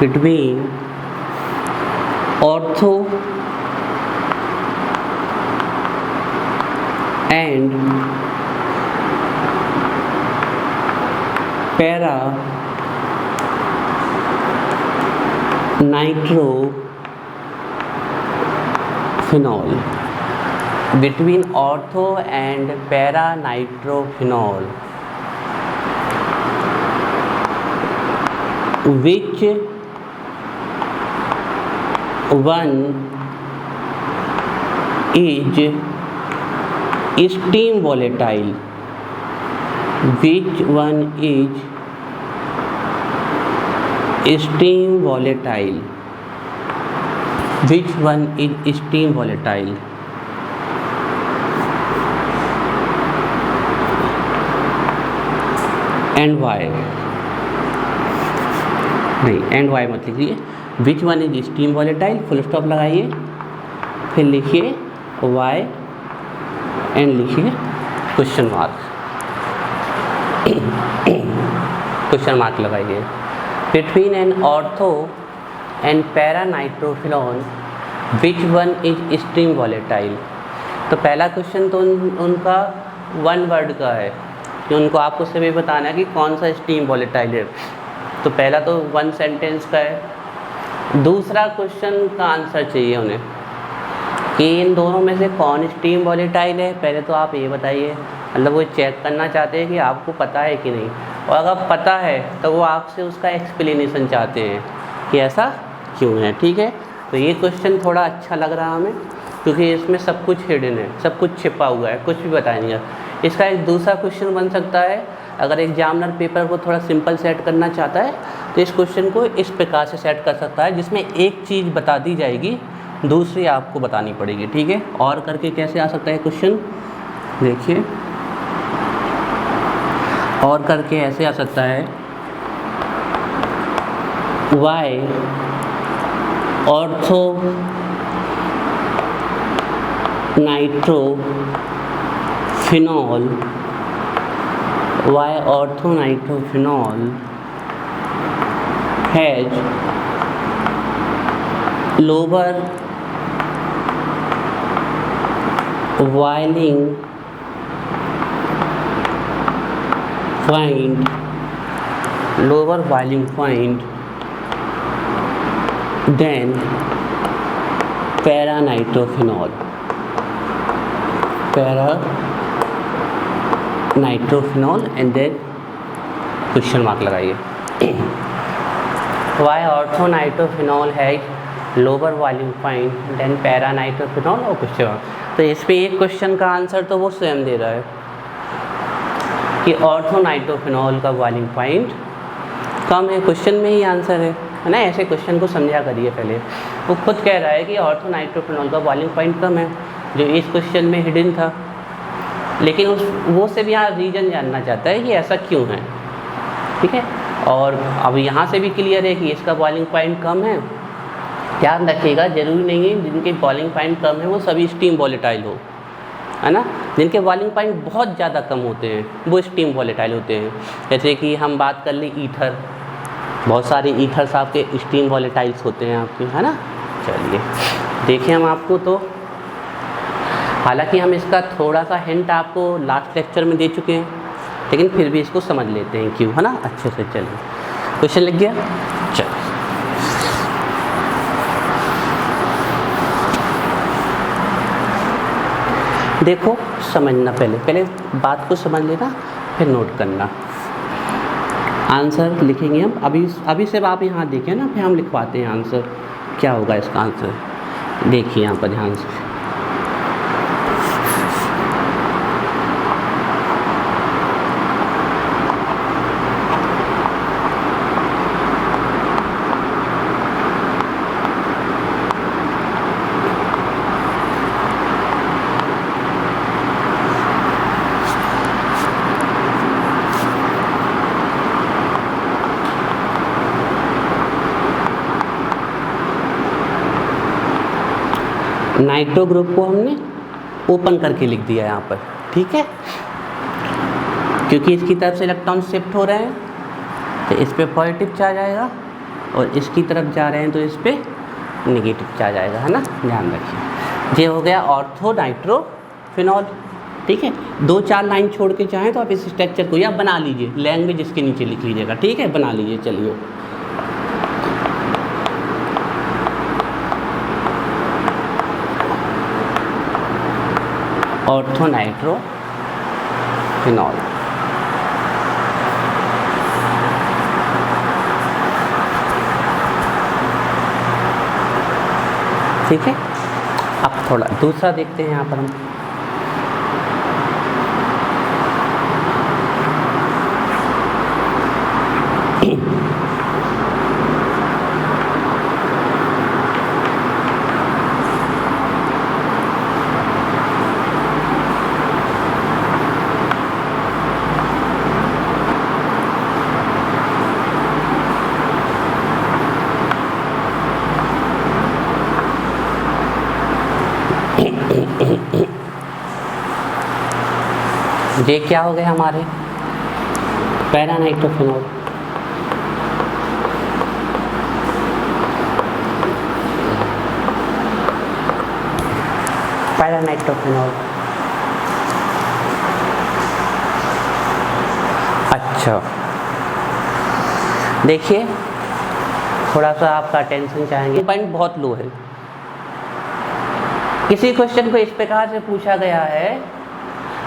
between ortho and para nitrophenol, between ortho and para nitrophenol, which one is steam volatile, which one is steam volatile, which one is steam volatile. And why नहीं, and why मत लिखिए, which one is steam volatile, full stop लगाइए, फिर लिखिए why and लिखिए question mark, question mark लगाइए। Between an ortho and para nitrophenol which one is steam volatile. तो पहला क्वेश्चन तो उनका वन वर्ड का है कि उनको आपको सिर्फ ये बताना है कि कौन सा स्टीम वॉलेटाइल है, तो पहला तो वन सेंटेंस का है। दूसरा क्वेश्चन का आंसर चाहिए उन्हें कि इन दोनों में से कौन स्टीम वॉलेटाइल है, पहले तो आप ये बताइए, मतलब वो चेक करना चाहते हैं कि आपको पता है कि नहीं, और अगर पता है तो वो आपसे उसका एक्सप्लेनेशन चाहते हैं कि ऐसा क्यों है। ठीक है, तो ये क्वेश्चन थोड़ा अच्छा लग रहा हमें क्योंकि इसमें सब कुछ हिडन है, सब कुछ छिपा हुआ है, कुछ भी बताएंगे। इसका एक दूसरा क्वेश्चन बन सकता है, अगर एग्जामिनर पेपर को थोड़ा सिंपल सेट करना चाहता है तो इस क्वेश्चन को इस प्रकार से सेट कर सकता है जिसमें एक चीज़ बता दी जाएगी, दूसरी आपको बतानी पड़ेगी। ठीक है, और करके कैसे आ सकता है क्वेश्चन, देखिए और करके ऐसे आ सकता है, why ortho nitrophenol, why ortho nitrophenol has lower boiling point, lower boiling point than para nitrophenol, para nitrophenol and then question mark लगाइए। Why ortho nitrophenol has lower boiling point than para nitrophenol और question mark. तो इस पे एक question का answer तो वो स्वयं दे रहा है कि ऑर्थो नाइट्रोफिनॉल का बॉइलिंग पॉइंट कम है, क्वेश्चन में ही आंसर है ना। ऐसे क्वेश्चन को समझा करिए पहले, वो खुद कह रहा है कि ऑर्थो नाइट्रोफिनॉल का बॉइलिंग पॉइंट कम है, जो इस क्वेश्चन में हिडन था, लेकिन वो से भी यहाँ रीजन जानना चाहता है कि ऐसा क्यों है। ठीक है, और अब यहाँ से भी क्लियर है कि इसका बॉइलिंग पॉइंट कम है। ध्यान रखिएगा, जरूरी नहीं है जिनके बॉइलिंग पॉइंट कम है वो सभी स्टीम वॉलेटाइल हो, है ना। जिनके बॉइलिंग पॉइंट बहुत ज़्यादा कम होते हैं वो स्टीम वॉलेटाइल होते हैं। जैसे कि हम बात कर लें ईथर, बहुत सारे ईथर्स आपके स्टीम वॉलेटाइल्स होते हैं आपके, है ना। चलिए देखें हम आपको, तो हालांकि हम इसका थोड़ा सा हिंट आपको लास्ट लेक्चर में दे चुके हैं, लेकिन फिर भी इसको समझ लेते हैं क्यों, है ना, अच्छे से। चलिए क्वेश्चन लिख गया, चलिए देखो समझना, पहले बात को समझ लेना फिर नोट करना। आंसर लिखेंगे हम अभी से आप यहाँ देखें ना, फिर हम लिखवाते हैं आंसर क्या होगा इसका आंसर। देखिए यहाँ पर ध्यान से, नाइट्रो ग्रुप को हमने ओपन करके लिख दिया यहाँ पर, ठीक है, क्योंकि इसकी तरफ से इलेक्ट्रॉन शिफ्ट हो रहे हैं तो इस पे पॉजिटिव चार्ज आएगा और इसकी तरफ जा रहे हैं तो इस पर नेगेटिव चार्ज आएगा, है ना, ध्यान रखिए। ये हो गया ऑर्थो नाइट्रोफिनॉल। ठीक है, 2-4 लाइन छोड़ के चाहें तो आप इस स्ट्रक्चर को या बना लीजिए, लैंग्वेज इसके नीचे लिख लीजिएगा। ठीक है, बना लीजिए। चलिए, ऑर्थो नाइट्रोफिनॉल। ठीक है, अब थोड़ा दूसरा देखते हैं यहाँ पर हम। ये क्या हो गए हमारे पैरानाइट्रोफिनॉल। पैरानाइट्रोफिनॉल। अच्छा, देखिए थोड़ा सा आपका अटेंशन चाहेंगे, पॉइंट बहुत लो है। किसी क्वेश्चन को इस प्रकार से पूछा गया है,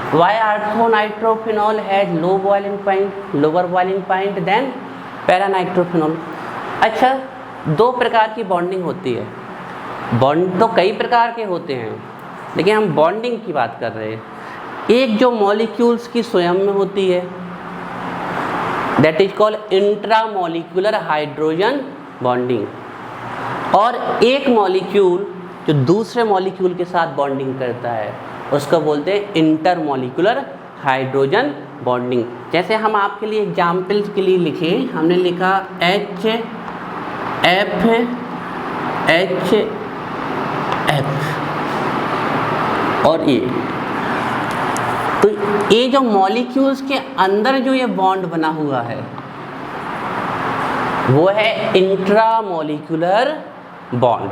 Why orthonitrophenol has low boiling point, lower boiling point than paranitrophenol? अच्छा, 2 प्रकार की बॉन्डिंग होती है। बॉन्ड तो कई प्रकार के होते हैं, लेकिन हम बॉन्डिंग की बात कर रहे हैं। एक जो मॉलिक्यूल्स की स्वयं में होती है, that is called intramolecular hydrogen bonding, और एक मॉलिक्यूल जो दूसरे मॉलिक्यूल के साथ बॉन्डिंग करता है उसको बोलते हैं इंटरमॉलिक्यूलर हाइड्रोजन बॉन्डिंग। जैसे हम आपके लिए एग्जाम्पल्स के लिए लिखे, हमने लिखा HF और ये, तो ये जो मॉलिक्यूल्स के अंदर जो ये बॉन्ड बना हुआ है वो है इंट्रामॉलिक्यूलर बॉन्ड,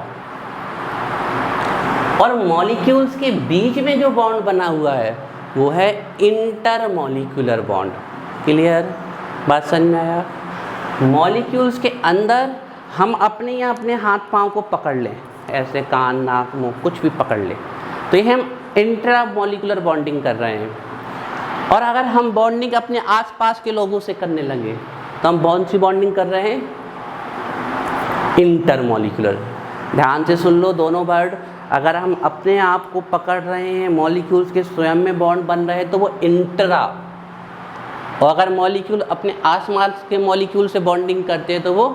और मॉलिक्यूल्स के बीच में जो बॉन्ड बना हुआ है वो है इंटरमॉलिक्यूलर बॉन्ड। क्लियर, बात समझ में आया? मॉलिक्यूल्स के अंदर हम अपने या अपने हाथ पांव को पकड़ लें, ऐसे कान नाक मुंह कुछ भी पकड़ लें, तो ये हम इंट्रामॉलिक्यूलर बॉन्डिंग कर रहे हैं। और अगर हम बॉन्डिंग अपने आसपास के लोगों से करने लगे तो हम कौन सी बॉन्डिंग कर रहे हैं? इंटरमॉलिक्यूलर। ध्यान से सुन लो दोनों वर्ड। अगर हम अपने आप को पकड़ रहे हैं, मॉलिक्यूल्स के स्वयं में बॉन्ड बन रहे हैं तो वो इंट्रा, और अगर मॉलिक्यूल अपने आसपास के मॉलिक्यूल से बॉन्डिंग करते हैं तो वो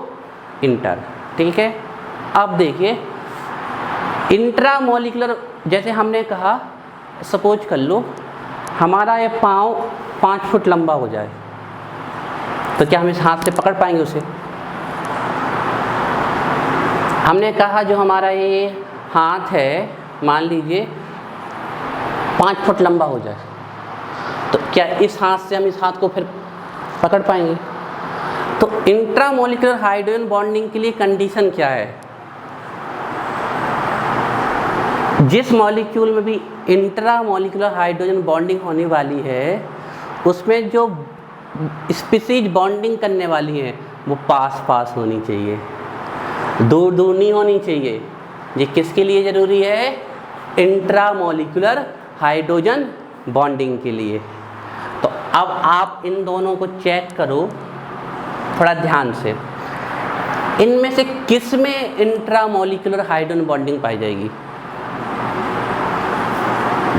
इंटर। ठीक है, अब देखिए इंट्रामॉलिक्यूलर, जैसे हमने कहा, सपोज कर लो हमारा ये पाँव 5 फुट लंबा हो जाए, तो क्या हम इस हाथ से पकड़ पाएंगे उसे? हमने कहा जो हमारा ये हाथ है, मान लीजिए 5 फुट लंबा हो जाए, तो क्या इस हाथ से हम इस हाथ को फिर पकड़ पाएंगे? तो इंट्रामॉलिक्यूलर हाइड्रोजन बॉन्डिंग के लिए कंडीशन क्या है? जिस मॉलिक्यूल में भी इंट्रामॉलिक्यूलर हाइड्रोजन बॉन्डिंग होने वाली है उसमें जो स्पीसीज बॉन्डिंग करने वाली है वो पास पास होनी चाहिए, दूर दूर नहीं होनी चाहिए। ये किसके लिए ज़रूरी है? इंट्रामॉलिक्यूलर हाइड्रोजन बॉन्डिंग के लिए। तो अब आप इन दोनों को चेक करो थोड़ा ध्यान से, इनमें से किस में इंट्रामॉलिक्यूलर हाइड्रोजन बॉन्डिंग पाई जाएगी?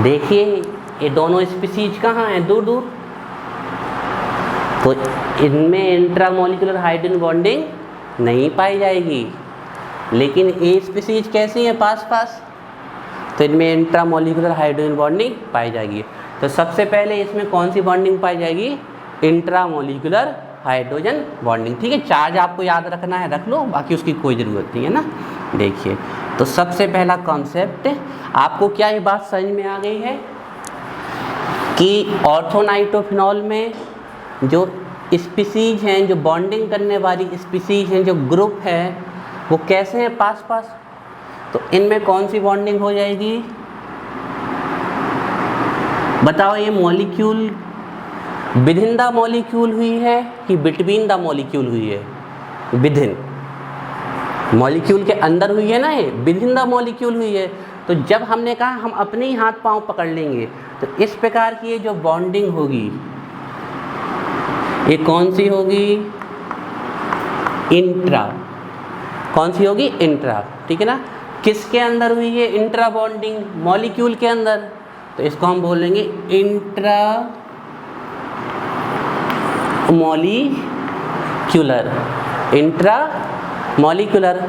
देखिए ये दोनों स्पीसीज कहाँ हैं? दूर दूर, तो इनमें इंट्रामॉलिक्यूलर हाइड्रोजन बॉन्डिंग नहीं पाई जाएगी। लेकिन ए स्पीसीज कैसी है? पास पास, तो इनमें इंट्रामॉलिक्यूलर हाइड्रोजन बॉन्डिंग पाई जाएगी। तो सबसे पहले इसमें कौन सी बॉन्डिंग पाई जाएगी? Intramolecular hydrogen bonding. ठीक है, चार्ज आपको याद रखना है, रख लो, बाकी उसकी कोई ज़रूरत नहीं है ना। देखिए, तो सबसे पहला कॉन्सेप्ट, आपको क्या ये बात समझ में आ गई है कि ऑर्थोनाइट्रोफिनॉल में जो स्पीसीज हैं, जो बॉन्डिंग करने वाली स्पीसीज हैं, जो ग्रुप है वो कैसे हैं पास पास, तो इनमें कौन सी बॉन्डिंग हो जाएगी बताओ। ये molecule with in the molecule हुई है कि बिटवीन द मॉलिक्यूल हुई है? विद इन मॉलिक्यूल के अंदर हुई है ना, ये विद इन द मॉलिक्यूल हुई है। तो जब हमने कहा हम अपने ही हाथ पांव पकड़ लेंगे, तो इस प्रकार की ये जो बॉन्डिंग होगी ये कौन सी होगी? इंट्रा। कौन सी होगी? इंट्रा। ठीक है ना। किसके अंदर हुई है इंट्रा बॉन्डिंग? मॉलिक्यूल के अंदर। तो इसको हम बोलेंगे इंट्रा मॉलिक्यूलर। Intra molecular.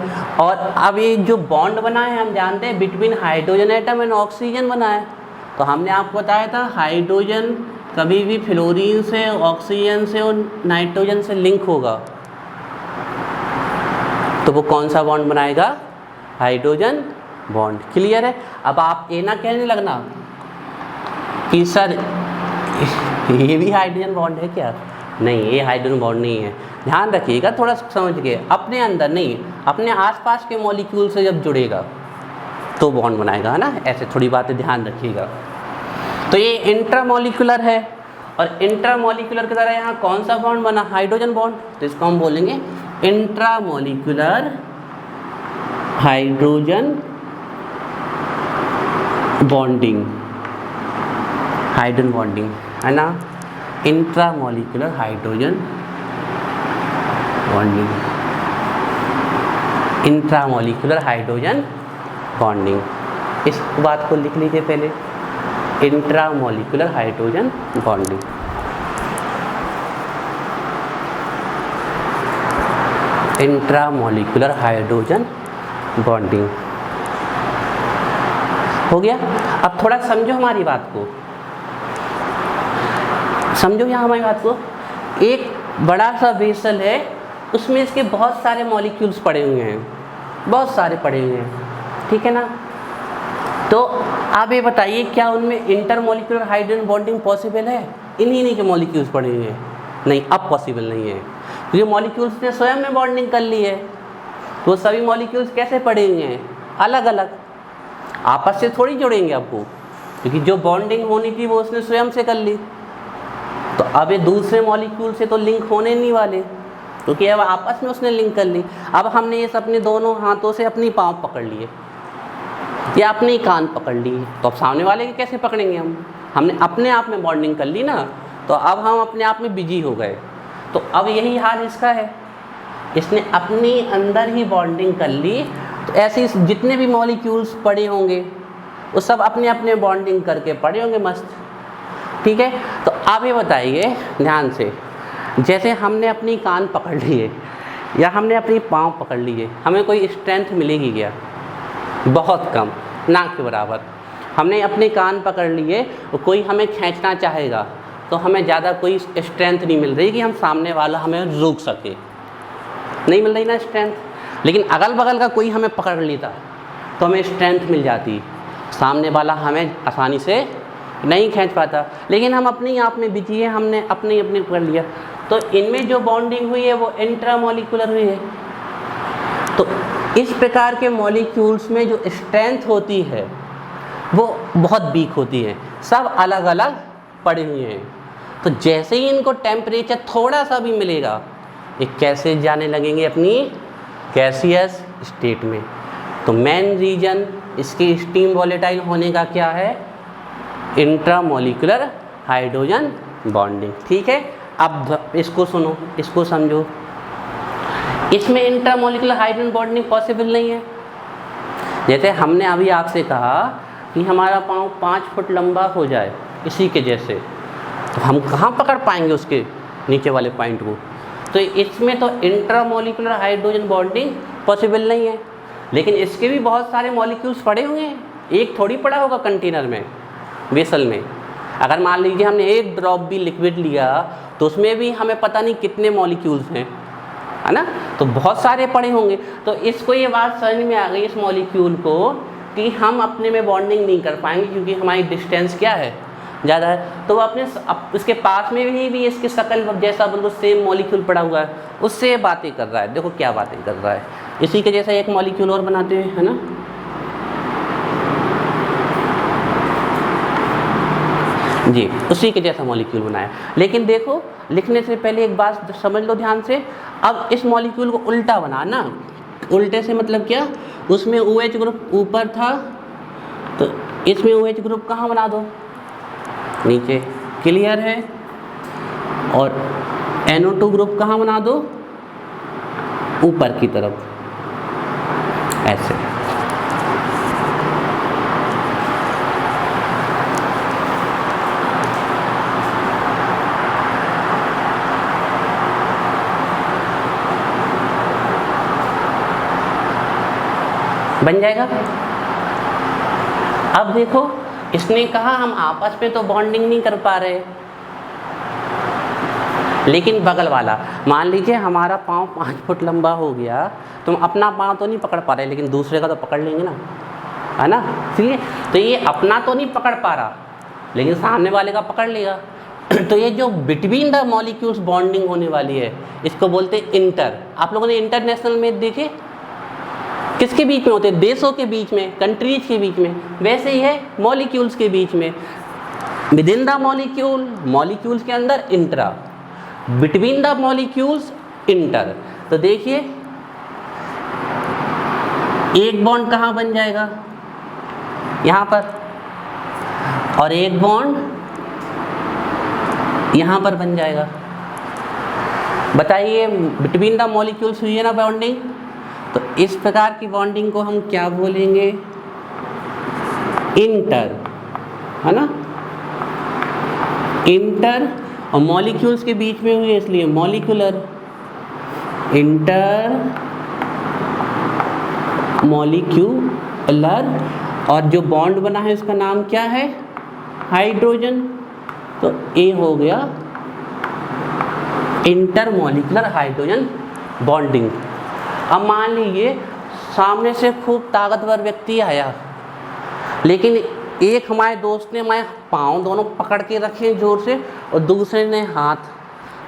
और अब ये जो बॉन्ड बना है हम जानते हैं between hydrogen atom and oxygen बना है। तो हमने आपको बताया था हाइड्रोजन कभी भी फ्लोरीन से, ऑक्सीजन से और नाइट्रोजन से लिंक होगा तो वो कौन सा बॉन्ड बनाएगा? Hydrogen bond. क्लियर है। अब आप ये ना कहने लगना कि सर ये भी हाइड्रोजन बॉन्ड है क्या? नहीं, ये हाइड्रोजन बॉन्ड नहीं है। ध्यान रखिएगा थोड़ा समझ के, अपने अंदर नहीं, अपने आसपास के मॉलिक्यूल से जब जुड़ेगा तो बॉन्ड बनाएगा, है ना। ऐसे थोड़ी बातें ध्यान रखिएगा। तो ये इंट्रामॉलिक्यूलर है और इंट्रामॉलिक्यूलर की तरह यहाँ कौन सा बॉन्ड बना? Hydrogen bond. तो इसको हम बोलेंगे intramolecular hydrogen bonding. Hydrogen bonding है ना, intramolecular hydrogen bonding. Intramolecular hydrogen bonding, इस बात को लिख लीजिए पहले, intramolecular hydrogen bonding. Intramolecular hydrogen bonding हो गया। अब थोड़ा समझो हमारी बात को, समझो यहाँ हमारी बात को। एक बड़ा सा वेसल है, उसमें इसके बहुत सारे मॉलिक्यूल्स पड़े हुए हैं, बहुत सारे पड़े हुए हैं, ठीक है ना। तो आप ये बताइए क्या उनमें इंटरमॉलिक्यूलर हाइड्रोजन बॉन्डिंग पॉसिबल है? इन्हीं के मॉलिक्यूल्स पड़े हुए हैं? नहीं, अब पॉसिबल नहीं है, क्योंकि मॉलिक्यूल्स ने स्वयं में बॉन्डिंग कर ली है। तो सभी मॉलिक्यूल्स कैसे पड़े हुए हैं? अलग अलग, आपस से थोड़ी जुड़ेंगे आपको, क्योंकि जो बॉन्डिंग होनी थी वो उसने स्वयं से कर ली। तो अब ये दूसरे मॉलिक्यूल से तो लिंक होने नहीं वाले, क्योंकि अब आपस में उसने लिंक कर ली। अब हमने ये अपने दोनों हाथों से अपनी पाँव पकड़ लिए या अपने ही कान पकड़ लिए, तो अब सामने वाले के कैसे पकड़ेंगे हम? हमने अपने आप में बॉन्डिंग कर ली ना, तो अब हम अपने आप में बिजी हो गए। तो अब यही हाल इसका है, इसने अपने अंदर ही बॉन्डिंग कर ली। तो ऐसे जितने भी मॉलिक्यूल्स पड़े होंगे वो सब अपने अपने बॉन्डिंग करके पड़े होंगे मस्त, ठीक है। तो आप ये बताइए ध्यान से, जैसे हमने अपनी कान पकड़ लिए या हमने अपनी पाँव पकड़ लिए, हमें कोई स्ट्रेंथ मिलेगी क्या? बहुत कम, ना के बराबर। हमने अपने कान पकड़ लिए और कोई हमें खींचना चाहेगा तो हमें ज़्यादा कोई स्ट्रेंथ नहीं मिल रही कि हम सामने वाला हमें रोक सके, नहीं मिल रही ना स्ट्रेंथ। लेकिन अगल बगल का कोई हमें पकड़ लेता तो हमें स्ट्रेंथ मिल जाती, सामने वाला हमें आसानी से नहीं खींच पाता। लेकिन हम अपने आप में बिजी है, हमने अपने पकड़ लिया। तो इनमें जो बॉन्डिंग हुई है वो इंट्रामॉलिक्यूलर हुई है। तो इस प्रकार के मॉलिक्यूल्स में जो स्ट्रेंथ होती है वो बहुत वीक होती है, सब अलग अलग पड़े हुए हैं। तो जैसे ही इनको टेम्परेचर थोड़ा सा भी मिलेगा, ये कैसे जाने लगेंगे अपनी गैसियस स्टेट में। तो मेन रीजन इसके स्टीम वॉलेटाइल होने का क्या है? इंट्रामॉलिक्यूलर हाइड्रोजन बॉन्डिंग, ठीक है। अब इसको सुनो, इसको समझो, इसमें इंट्रामॉलिक्यूलर हाइड्रोजन बॉन्डिंग पॉसिबल नहीं है। जैसे हमने अभी आपसे कहा कि हमारा पाँव 5 फुट लंबा हो जाए इसी के जैसे, तो हम कहाँ पकड़ पाएंगे उसके नीचे वाले पॉइंट को? तो इसमें तो इंट्रामॉलिक्यूलर हाइड्रोजन बॉन्डिंग पॉसिबल नहीं है। लेकिन इसके भी बहुत सारे मॉलिक्यूल्स पड़े हुए हैं, एक थोड़ी पड़ा होगा कंटेनर में, वेसल में। अगर मान लीजिए हमने एक ड्रॉप भी लिक्विड लिया तो उसमें भी हमें पता नहीं कितने मॉलिक्यूल्स हैं, है ना। तो बहुत सारे पड़े होंगे। तो इसको ये बात समझ में आ गई इस मॉलिक्यूल को कि हम अपने में बॉन्डिंग नहीं कर पाएंगे, क्योंकि हमारी डिस्टेंस क्या है? ज़्यादा है, तो वो अपने इसके पास में भी इसके शकल जैसा बिल्कुल सेम मॉलिक्यूल पड़ा हुआ है, उससे बातें कर रहा है। देखो क्या बातें कर रहा है, इसी के जैसा एक मॉलिक्यूल और बनाते हैं, है ना। जी, उसी के जैसा मॉलिक्यूल बनाया। लेकिन देखो, लिखने से पहले एक बात समझ लो ध्यान से। अब इस मॉलिक्यूल को उल्टा बनाना, उल्टे से मतलब क्या, उसमें OH ग्रुप ऊपर था तो इसमें OH ग्रुप कहाँ बना दो, नीचे, क्लियर है। और NO2 ग्रुप कहाँ बना दो, ऊपर की तरफ, ऐसे। बन जाएगा। अब देखो, इसने कहा हम आपस में तो बॉन्डिंग नहीं कर पा रहे, लेकिन बगल वाला, मान लीजिए हमारा पाँव 5 फुट लंबा हो गया, तुम अपना पाँव तो नहीं पकड़ पा रहे, लेकिन दूसरे का तो पकड़ लेंगे ना, है ना। ठीक है, तो ये अपना तो नहीं पकड़ पा रहा, लेकिन सामने वाले का पकड़ लेगा। तो ये जो बिटवीन द मॉलिक्यूल्स बॉन्डिंग होने वाली है, इसको बोलते हैं इंटर। आप लोगों ने इंटरनेशनल में देखे, किसके बीच में होते हैं, देशों के बीच में, कंट्रीज के बीच में। वैसे ही है मॉलिक्यूल्स के बीच में, with in the molecule, molecules के अंदर intra, between the molecules inter. तो देखिए, एक बॉन्ड कहाँ बन जाएगा, यहाँ पर, और एक बॉन्ड यहाँ पर बन जाएगा। बताइए, बिटवीन द मॉलिक्यूल्स हुई है ना बॉन्डिंग, तो इस प्रकार की बॉन्डिंग को हम क्या बोलेंगे, इंटर, है ना, इंटर। और मॉलिक्यूल्स के बीच में हुई है इसलिए मॉलिक्यूलर, इंटर मॉलिक्यूलर। और जो बॉन्ड बना है उसका नाम क्या है, हाइड्रोजन। तो ए हो गया इंटरमॉलिक्यूलर हाइड्रोजन बॉन्डिंग। अब मान लीजिए सामने से खूब ताकतवर व्यक्ति आया, लेकिन एक हमारे दोस्त ने हमारे पाँव दोनों पकड़ के रखे जोर से, और दूसरे ने हाथ,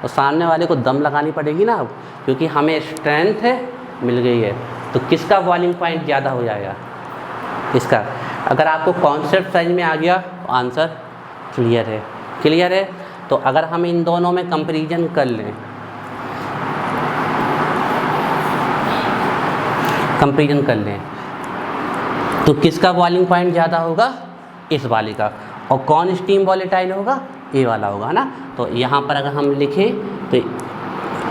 और सामने वाले को दम लगानी पड़ेगी ना अब, क्योंकि हमें स्ट्रेंथ है मिल गई है। तो किसका बॉइलिंग पॉइंट ज़्यादा हो जाएगा, इसका। अगर आपको कॉन्सेप्ट समझ में आ गया तो आंसर क्लियर है, क्लियर है। तो अगर हम इन दोनों में कंपैरिजन कर लें, कंपैरिजन कर लें, तो किसका बॉइलिंग पॉइंट ज़्यादा होगा, इस वाले का। और कौन स्टीम वॉलेटाइल होगा, ए वाला होगा, है ना। तो यहाँ पर अगर हम लिखें तो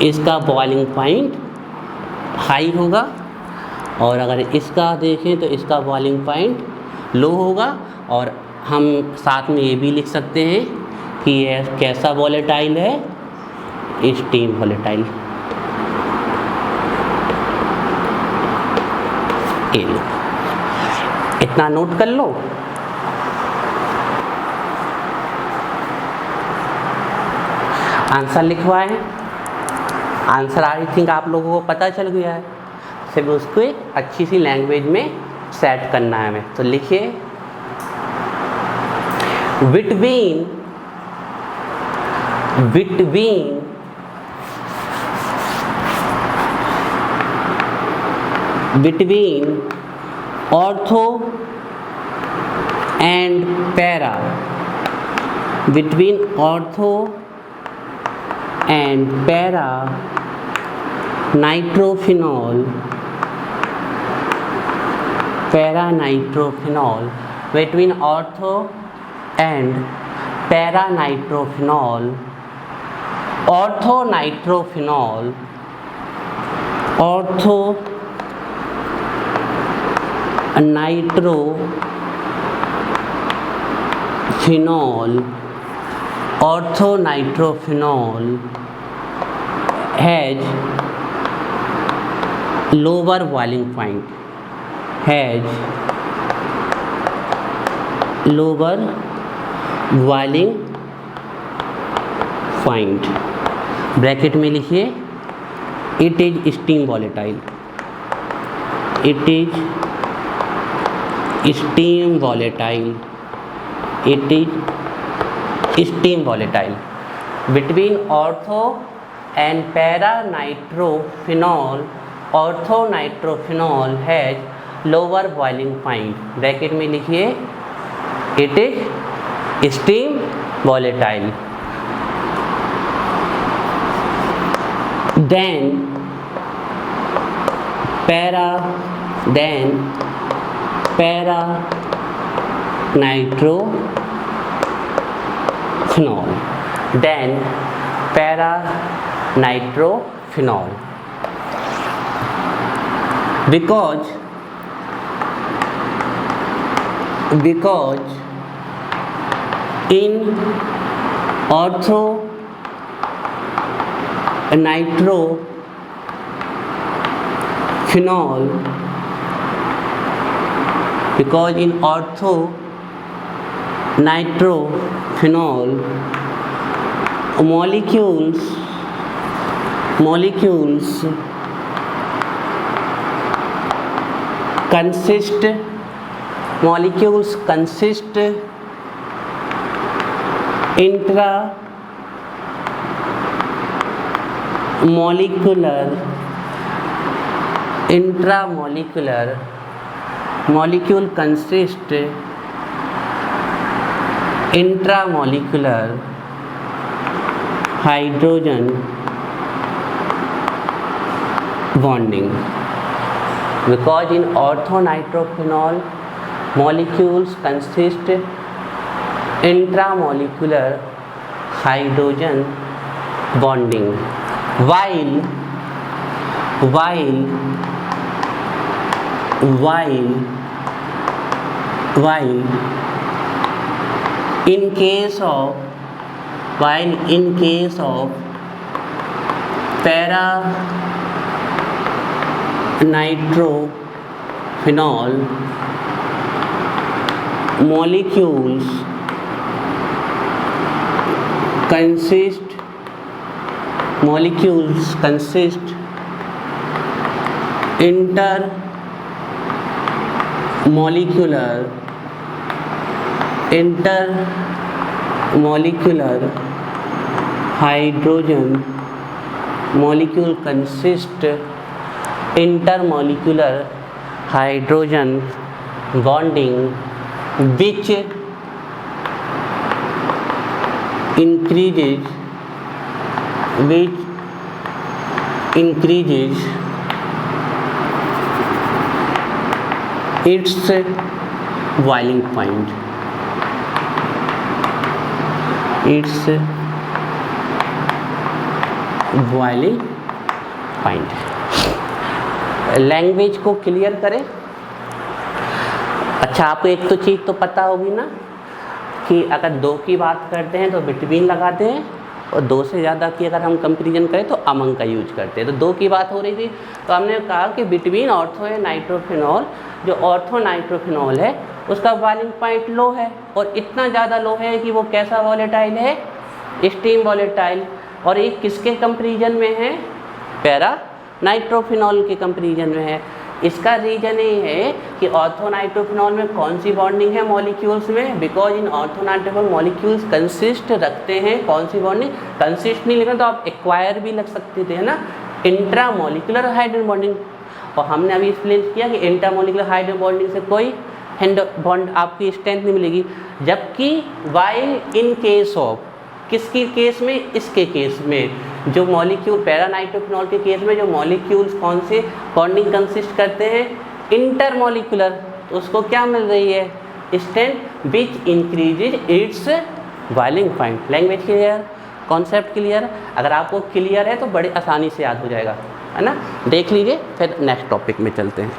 इसका बॉइलिंग पॉइंट हाई होगा, और अगर इसका देखें तो इसका बॉइलिंग पॉइंट लो होगा। और हम साथ में ये भी लिख सकते हैं कि यह कैसा वॉलेटाइल है, स्टीम वॉलेटाइल। इतना नोट कर लो। आंसर लिखवाएं, आंसर आई थिंक आप लोगों को पता चल गया है, सिर्फ उसको एक अच्छी सी लैंग्वेज में सेट करना है हमें। तो लिखिए, between ortho and para, between ortho and para nitrophenol, para nitrophenol, between ortho and para nitrophenol, ortho nitrophenol, ortho nitrophenol, ortho nitrophenol has lower boiling point, has lower boiling point। Bracket में लिखिए, it is steam volatile, it is steam volatile, it is steam volatile. Between ortho and para-nitrophenol, ortho-nitrophenol has lower boiling point. Bracket में लिखिए, it is steam volatile. Then para-nitrophenol. Because in ortho-nitrophenol, molecules consist intramolecular hydrogen bonding. Because in ortho-nitrophenol, molecules consist intramolecular hydrogen bonding, while in case of para-nitrophenol, molecules consist intermolecular hydrogen intermolecular hydrogen bonding, which increases its boiling point. Language को clear करें। अच्छा, आपको एक तो चीज़ तो पता होगी ना कि अगर दो की बात करते हैं तो बिटवीन लगाते हैं, और दो से ज़्यादा की अगर हम कंपेरिजन करें तो अमंग का यूज करते हैं। तो दो की बात हो रही थी तो हमने कहा कि बिटवीन ऑर्थो एंड नाइट्रोफिनॉल, जो ऑर्थो नाइट्रोफिनॉल है उसका बॉइलिंग पॉइंट लो है, और इतना ज़्यादा लो है कि वो कैसा वॉलेटाइल है, स्टीम वॉलेटाइल। और ये किसके कंपेरिजन में है, पैरा नाइट्रोफिनॉल के कंपेरिजन में है। इसका रीजन ये है कि ऑर्थोनाइट्रोफिनॉल में कौन सी बॉन्डिंग है मॉलिक्यूल्स में, because in orthonitrophenol molecules consist रखते हैं कौन सी बॉन्डिंग, कंसिस्ट नहीं लिखा तो आप एक्वायर भी लग सकते थे, है ना, इंट्रामोलिकुलर हाइड्रोजन बॉन्डिंग। और हमने अभी एक्सप्लेन किया कि इंट्रामोलिकुलर हाइड्रोजन बॉन्डिंग से कोई बॉन्ड आपकी स्ट्रेंथ नहीं मिलेगी, जबकि वाइल इन केस ऑफ, किसकी केस में, इसके केस में, जो मॉलिक्यूल पैरानाइट्रोफिनॉल के केस में जो मॉलिक्यूल्स कौन से बॉन्डिंग कंसिस्ट करते हैं, इंटरमॉलिकुलर, तो उसको क्या मिल रही है, strength which increases it's boiling point. Language clear, concept clear. अगर आपको क्लियर है तो बड़े आसानी से याद हो जाएगा, है ना। देख लीजिए, फिर नेक्स्ट टॉपिक में चलते हैं।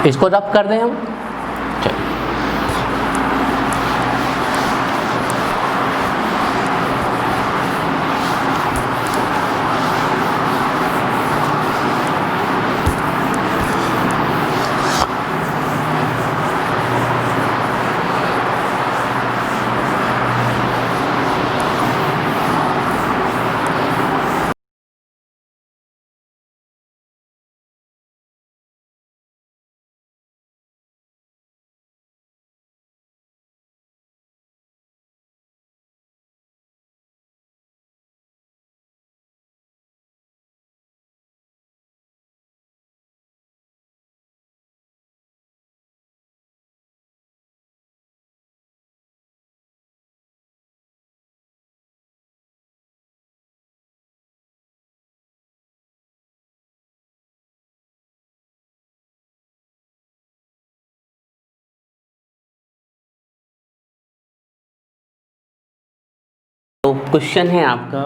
इसको रब कर दें हम। तो क्वेश्चन है आपका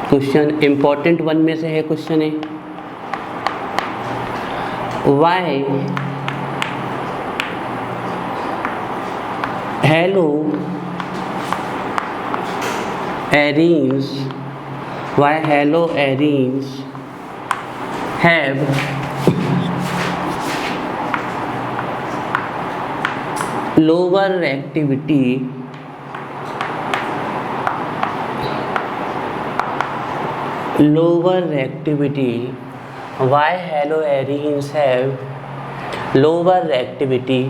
क्वेश्चन इंपॉर्टेंट वन में से है। क्वेश्चन है why haloarenes have lower reactivity why haloarenes have lower reactivity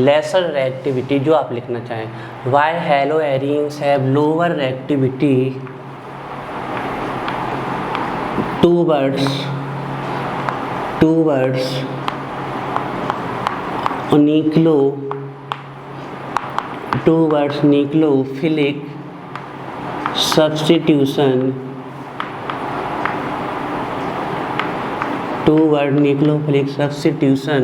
lesser reactivity जो आप लिखना चाहें why haloarenes have lower reactivity towards nucleophilic substitution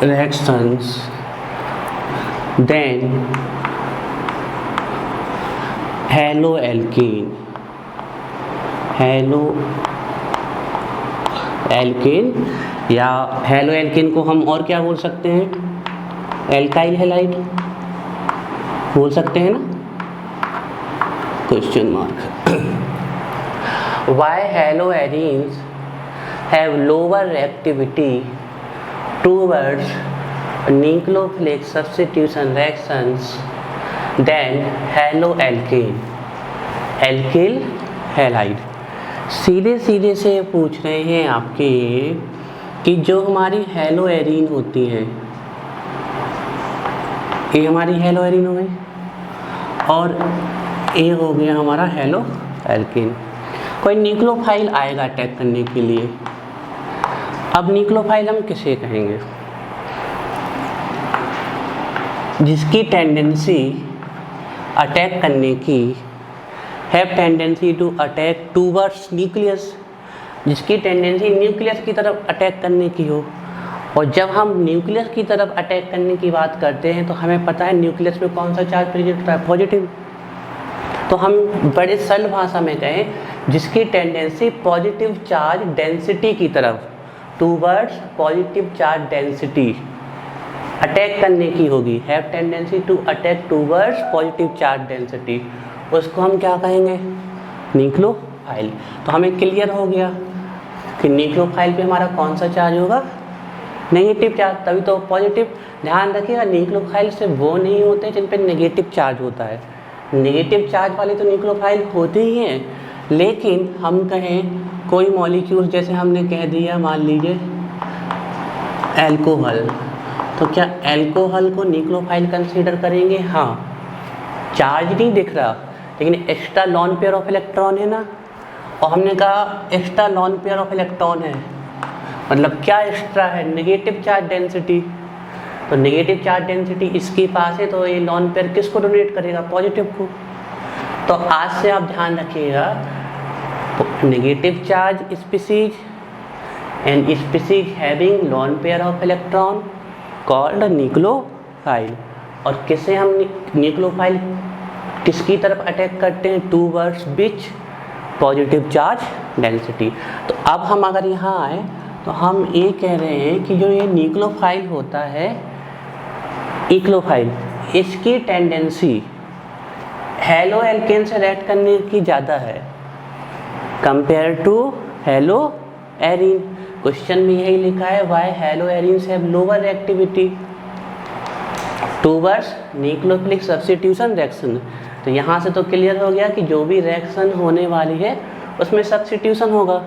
reactions then haloalkane या हेलोएल्केन को हम और क्या बोल सकते हैं, एल्काइल हैलाइड बोल सकते हैं ना, question mark. Why haloarenes have lower reactivity towards nucleophilic substitution reactions than haloalkane alkyl halide. सीधे से पूछ रहे हैं आपके कि जो हमारी हेलोएरीन होती हैं, ये हमारी हेलोएरीन हो गई और ये हो गया हमारा हेलोएल्केन। कोई न्यूक्लियोफाइल आएगा अटैक करने के लिए। अब न्यूक्लियोफाइल हम किसे कहेंगे, जिसकी टेंडेंसी अटैक करने की have tendency to attack towards nucleus, जिसकी टेंडेंसी न्यूक्लियस की तरफ अटैक करने की हो। और जब हम न्यूक्लियस की तरफ अटैक करने की बात करते हैं तो हमें पता है न्यूक्लियस में कौन सा चार्ज प्रेजेंट होता है, पॉजिटिव। तो हम बड़े सरल भाषा में कहें जिसकी टेंडेंसी पॉजिटिव चार्ज डेंसिटी की तरफ, towards positive charge density attack करने की होगी, have tendency to attack towards positive charge density, उसको हम क्या कहेंगे, न्यूक्लियोफाइल। तो हमें क्लियर हो गया कि न्यूक्लियोफाइल पे हमारा कौन सा चार्ज होगा, नेगेटिव चार्ज, तभी तो पॉजिटिव। ध्यान रखिएगा न्यूक्लियोफाइल से वो नहीं होते जिन पे नेगेटिव चार्ज होता है, नेगेटिव चार्ज वाले तो न्यूक्लियोफाइल होते ही हैं। लेकिन हम कहें कोई मॉलिक्यूल, जैसे हमने कह दिया मान लीजिए एल्कोहल, तो क्या एल्कोहल को न्यूक्लियोफाइल कंसीडर करेंगे? हाँ, चार्ज नहीं दिख रहा लेकिन extra lone pair of electron है ना, और हमने कहा extra lone pair of electron है, मतलब क्या एक्स्ट्रा है, नेगेटिव चार्ज डेंसिटी। तो नेगेटिव चार्ज डेंसिटी इसके पास है तो ये लॉन पेयर किसको डोनेट करेगा, पॉजिटिव को। तो आज से आप ध्यान रखिएगा, negative charge species and species having lone pair of electron called nucleophile. और किसे हम न्यूक्लियोफाइल किसकी तरफ अटैक करते हैं, टूवर्ड्स विच पॉजिटिव चार्ज डेंसिटी। तो अब हम अगर यहाँ आए तो हम ये कह रहे हैं कि जो ये न्यूक्लियोफाइल होता है, इक्लोफाइल, इसकी टेंडेंसी हेलोएल्केन से रिएक्ट करने की ज़्यादा है कंपेयर टू हेलोएरीन। क्वेश्चन में यही लिखा है, why haloarenes have lower reactivity towards nucleophilic substitution reaction. तो यहाँ से तो क्लियर हो गया कि जो भी रिएक्शन होने वाली है उसमें सब्स्टिट्यूशन होगा।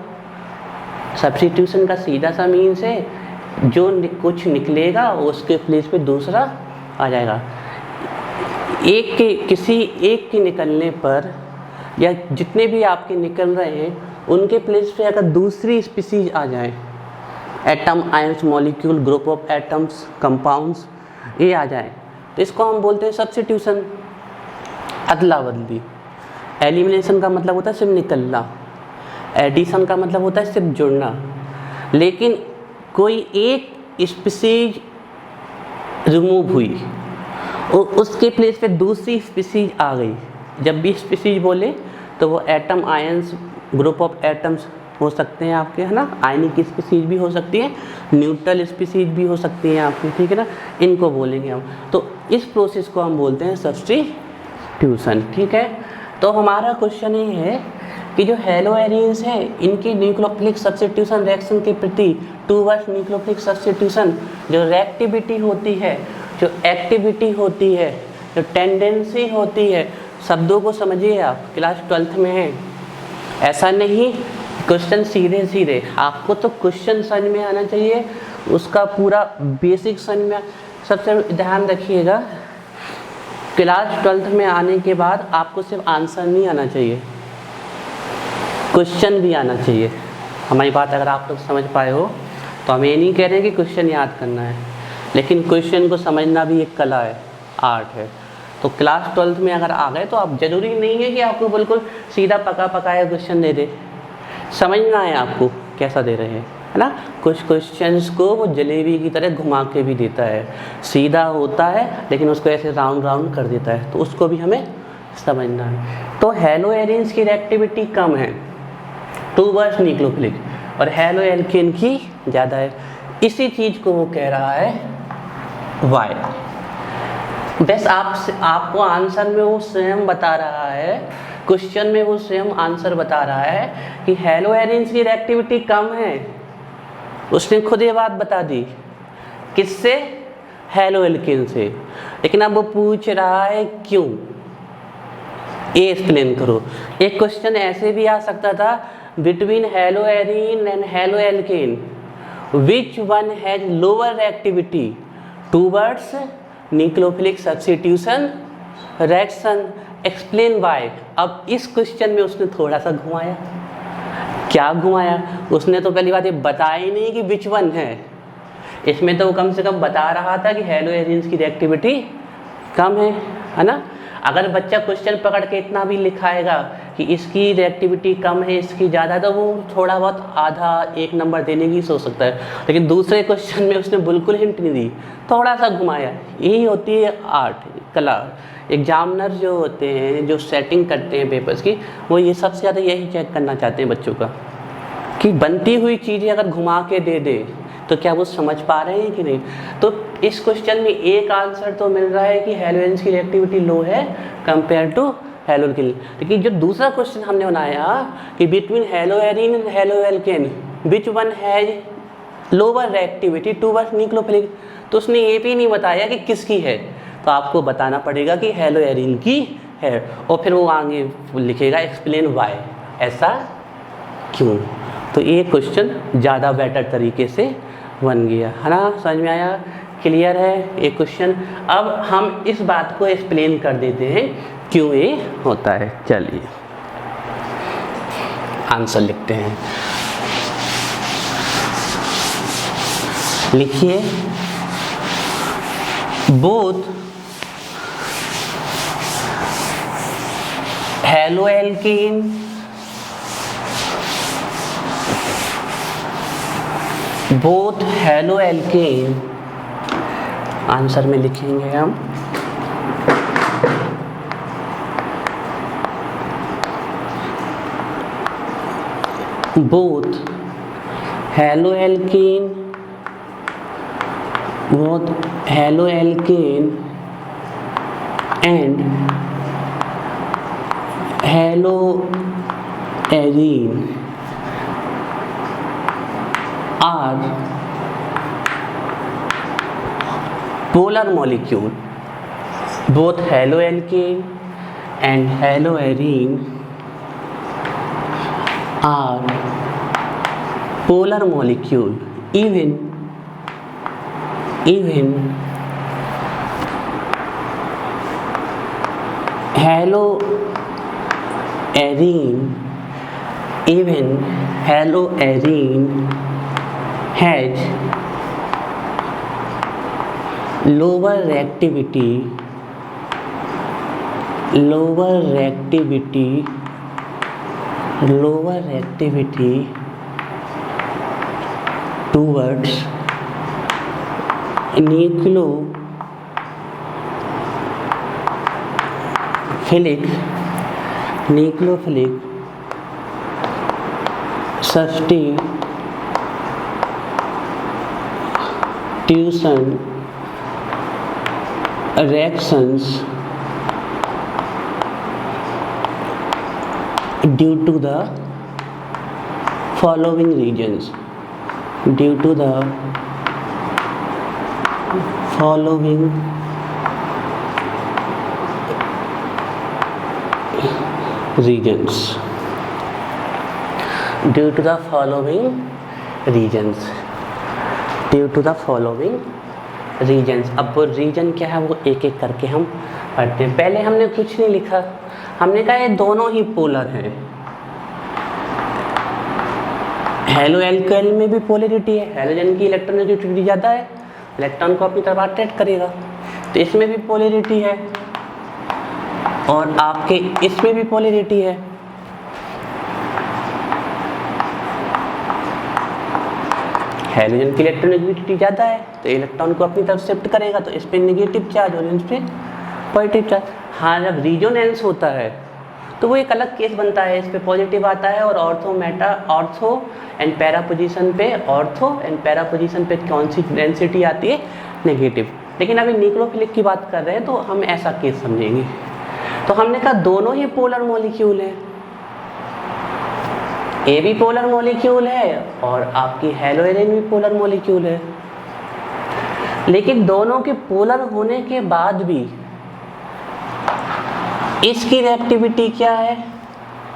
सब्स्टिट्यूशन का सीधा सा मीन्स है जो कुछ निकलेगा उसके प्लेस पे दूसरा आ जाएगा। किसी एक के निकलने पर या जितने भी आपके निकल रहे हैं उनके प्लेस पे अगर दूसरी स्पीसीज आ जाए, atom, ions, molecule, group of atoms, compounds, ये आ जाए तो इसको हम बोलते हैं सब्स्टिट्यूशन, अदला बदली। एलिमिनेशन का मतलब होता है सिर्फ निकलना, एडिशन का मतलब होता है सिर्फ जुड़ना। लेकिन कोई एक स्पीसीज रिमूव हुई और उसके प्लेस पे दूसरी स्पीसीज आ गई। जब भी स्पीसीज बोले तो वो atom ions, group of atoms हो सकते हैं आपके, है ना, आयनिक स्पीसीज भी हो सकती है, न्यूट्रल स्पीसीज भी हो सकती हैं आपकी, ठीक है ना, इनको बोलेंगे हम। तो इस प्रोसेस को हम बोलते हैं सब्स्टिट्यूशन, ठीक है। तो हमारा क्वेश्चन ये है कि जो हैलोएरिन्स है इनकी न्यूक्लियोफिलिक सब्स्टिट्यूशन रिएक्शन के प्रति टूवर्ड्स न्यूक्लियोफिलिक सब्स्टिट्यूशन जो रिएक्टिविटी होती है, जो एक्टिविटी होती है, जो टेंडेंसी होती है, शब्दों को समझिए आप, क्लास 12th में है। ऐसा नहीं क्वेश्चन सीधे सीधे, आपको तो क्वेश्चन समझ में आना चाहिए, उसका पूरा बेसिक समझ में। सबसे ध्यान रखिएगा, क्लास 12th में आने के बाद आपको सिर्फ आंसर नहीं आना चाहिए, क्वेश्चन भी आना चाहिए। हमारी बात अगर आप लोग समझ पाए हो तो हम ये नहीं कह रहे हैं कि क्वेश्चन याद करना है, लेकिन क्वेश्चन को समझना भी एक कला है, आर्ट है। तो क्लास 12th में अगर आ गए तो आप, जरूरी नहीं है कि आपको बिल्कुल सीधा पका पकाया क्वेश्चन दे दे, समझना है आपको कैसा दे रहे हैं, है ना। कुछ क्वेश्चंस को वो जलेबी की तरह घुमा के भी देता है, सीधा होता है लेकिन उसको ऐसे राउंड राउंड कर देता है, तो उसको भी हमें समझना है। तो हैलोएरिन्स की रिएक्टिविटी कम है टूवर्ड्स न्यूक्लियोफिलिक और हैलोएल्केन की ज़्यादा है। इसी चीज़ को वो कह रहा है वाई। बस आपको आंसर में वो स्वयं बता रहा है, क्वेश्चन में वो स्वयं आंसर बता रहा है कि हैलोएरिन्स की रिएक्टिविटी कम है। उसने खुद ये बात बता दी, किससे? हैलोएल्केन से। लेकिन अब वो पूछ रहा है क्यों, ये एक्सप्लेन करो। एक क्वेश्चन ऐसे भी आ सकता था, between haloarene and haloalkane which one has lower activity towards nucleophilic substitution reaction, explain why. अब इस क्वेश्चन में उसने थोड़ा सा घुमाया। क्या घुमाया? उसने तो पहली बात ये बताया ही नहीं कि विच वन है, इसमें तो वो कम से कम बता रहा था कि हैलोएरिन्स की रिएक्टिविटी कम है ना। अगर बच्चा क्वेश्चन पकड़ के इतना भी लिखाएगा कि इसकी रिएक्टिविटी कम है, इसकी ज़्यादा, तो वो थोड़ा बहुत आधा एक नंबर देने की सोच सकता है। लेकिन दूसरे क्वेश्चन में उसने बिल्कुल हिंट नहीं दी, थोड़ा सा घुमाया। यही होती है आर्ट, कला। एग्जामिनर जो होते हैं, जो सेटिंग करते हैं पेपर्स की, वो ये सबसे ज़्यादा यही चेक करना चाहते हैं बच्चों का, कि बनती हुई चीज़ें अगर घुमा के दे दे तो क्या वो समझ पा रहे हैं कि नहीं। तो इस क्वेश्चन में एक आंसर तो मिल रहा है कि हैलोएरिन्स की रिएक्टिविटी लो है कंपेयर टू हैलोएल्केन। लेकिन जो दूसरा क्वेश्चन हमने बनाया कि between haloarene and haloalkane which one has lower reactivity towards nucleophilic, तो उसने ये भी नहीं बताया कि किसकी है। तो आपको बताना पड़ेगा कि हैलोएरिन की है, और फिर वो आगे लिखेगा एक्सप्लेन वाई, ऐसा क्यों। तो ये क्वेश्चन ज़्यादा बेटर तरीके से बन गया, है ना। समझ में आया? क्लियर है ये क्वेश्चन? अब हम इस बात को एक्सप्लेन कर देते हैं क्यों ये होता है। चलिए आंसर लिखते हैं। लिखिए, both haloalkane both haloalkane, answer में लिखेंगे हम both haloalkane and haloarene are polar molecule. Both haloalkane and haloarine are polar molecule. Even haloarine has lower reactivity towards nucleophilic substitution reactions due to the following reasons. Due to the following reasons. Due to the following reasons. Due to the following reasons. अब वो reason क्या है वो एक एक करके हम पढ़ते हैं। पहले हमने कुछ नहीं लिखा, हमने कहा ये दोनों ही पोलर हैं। हेलो एल्केन में भी पोलरिटी है, हेलोजन की इलेक्ट्रोनेगेटिविटी ज़्यादा है, इलेक्ट्रॉन को अपनी तरफ अट्रैक्ट करेगा, तो इसमें भी पोलरिटी है और आपके इसमें भी पोलरिटी है। हेलोजन की इलेक्ट्रोनेगेटिविटी ज़्यादा है तो इलेक्ट्रॉन को अपनी तरफ शिफ्ट करेगा, तो इस पर नेगेटिव चार्ज और इस पर पॉजिटिव चार्ज। हाँ, जब रिजोनेंस होता है तो वो एक अलग केस बनता है, इस पे पॉजिटिव आता है और ऑर्थो एंड पैरा पोजीशन पे कौन सी डेंसिटी आती है, नेगेटिव। लेकिन अभी न्यूक्लियोफिलिक की बात कर रहे हैं तो हम ऐसा केस समझेंगे। तो हमने कहा दोनों ही पोलर मॉलिक्यूल हैं, ए भी पोलर मॉलिक्यूल है और आपकी हेलोजन भी पोलर मॉलिक्यूल है, लेकिन दोनों के पोलर होने के बाद भी इसकी रिएक्टिविटी क्या है,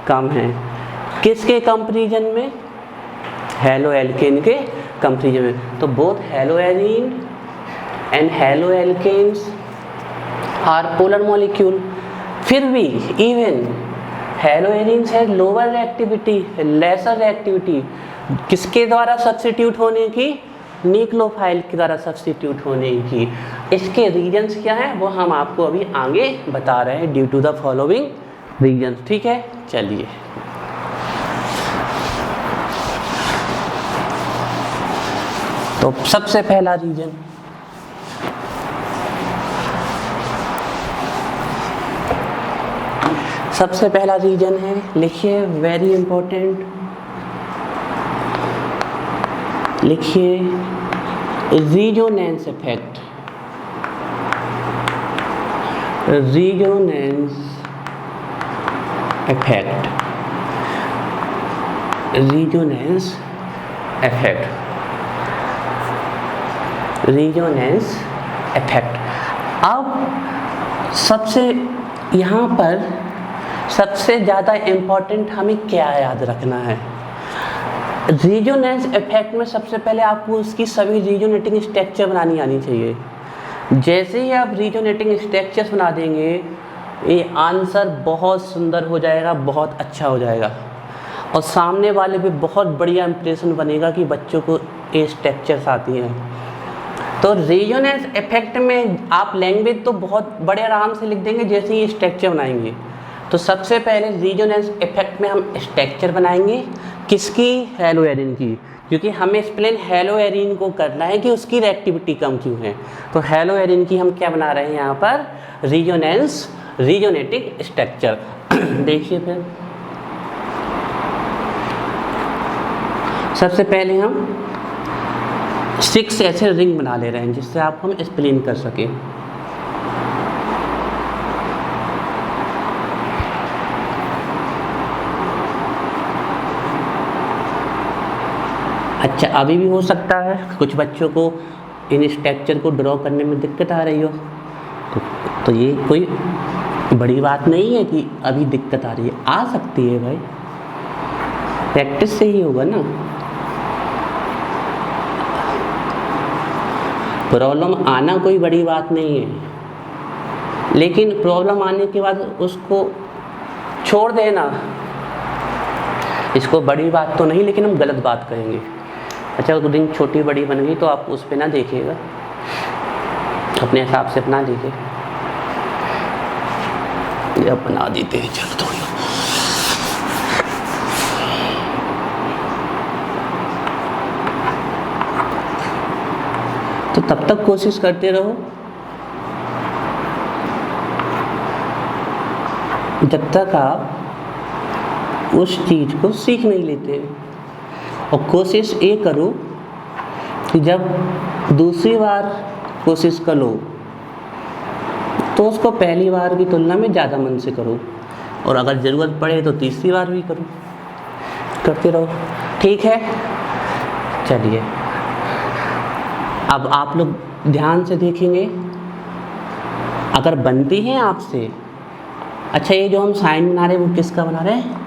कम है। किसके कंपैरिजन में, हेलो एल्केन के कंपैरिजन में। तो both haloarene and haloalkanes are polar molecule. फिर भी इवन हेलोएरीन्स है लोअर रिएक्टिविटी, लेसर रिएक्टिविटी, किसके द्वारा सब्स्टिट्यूट होने की, न्यूक्लियोफाइल के द्वारा सब्स्टिट्यूट होने की। इसके रीजन्स क्या हैं वो हम आपको अभी आगे बता रहे हैं, due to the following reasons. ठीक है, चलिए तो सबसे पहला रीजन है, लिखिए, वेरी इंपॉर्टेंट, लिखिए, resonance effect. Resonance effect, resonance effect, resonance effect. अब यहाँ पर सबसे ज़्यादा इम्पॉर्टेंट हमें क्या याद रखना है, रेजोनेंस इफेक्ट में सबसे पहले आपको उसकी सभी रेजोनेटिंग स्ट्रक्चर बनानी आनी चाहिए। जैसे ही आप रेजोनेटिंग स्ट्रक्चर्स बना देंगे ये आंसर बहुत सुंदर हो जाएगा, बहुत अच्छा हो जाएगा और सामने वाले पे बहुत बढ़िया इंप्रेशन बनेगा कि बच्चों को ये स्ट्रक्चर्स आती हैं। तो रेजोनेंस इफेक्ट में आप लैंग्वेज तो बहुत बड़े आराम से लिख देंगे जैसे ही स्ट्रक्चर बनाएंगे। तो सबसे पहले रेजोनेंस इफेक्ट में हम स्ट्रक्चर बनाएंगे किसकी, हेलोएरीन की, क्योंकि हमें एक्सप्लेन हेलोएरीन को करना है कि उसकी रिएक्टिविटी कम क्यों है। तो हेलोएरीन की हम क्या बना रहे हैं यहाँ पर, रेजोनेटिंग स्ट्रक्चर। देखिए फिर सबसे पहले हम 6 ऐसे रिंग बना ले रहे हैं जिससे आपको हम एक्सप्लेन कर सकें। अच्छा, अभी भी हो सकता है कुछ बच्चों को इन स्ट्रक्चर को ड्रॉ करने में दिक्कत आ रही हो, तो ये कोई बड़ी बात नहीं है कि अभी दिक्कत आ रही है, आ सकती है भाई, प्रैक्टिस से ही होगा ना। प्रॉब्लम आना कोई बड़ी बात नहीं है, लेकिन प्रॉब्लम आने के बाद उसको छोड़ देना, इसको बड़ी बात तो नहीं लेकिन हम गलत बात कहेंगे। अच्छा, रिंग छोटी बड़ी बन गई तो आप उस पर ना देखिएगा, अपने हिसाब से अपना लीजिए। ये बना देते हैं, चलो थोड़ी। तब तक कोशिश करते रहो जब तक आप उस चीज़ को सीख नहीं लेते। और कोशिश ये करो कि जब दूसरी बार कोशिश करो तो उसको पहली बार की तुलना में ज़्यादा मन से करो, और अगर ज़रूरत पड़े तो तीसरी बार भी करो, करते रहो। ठीक है, चलिए अब आप लोग ध्यान से देखेंगे। अगर बनती है आपसे, अच्छा ये जो हम साइन बना रहे हैं वो किसका बना रहे हैं?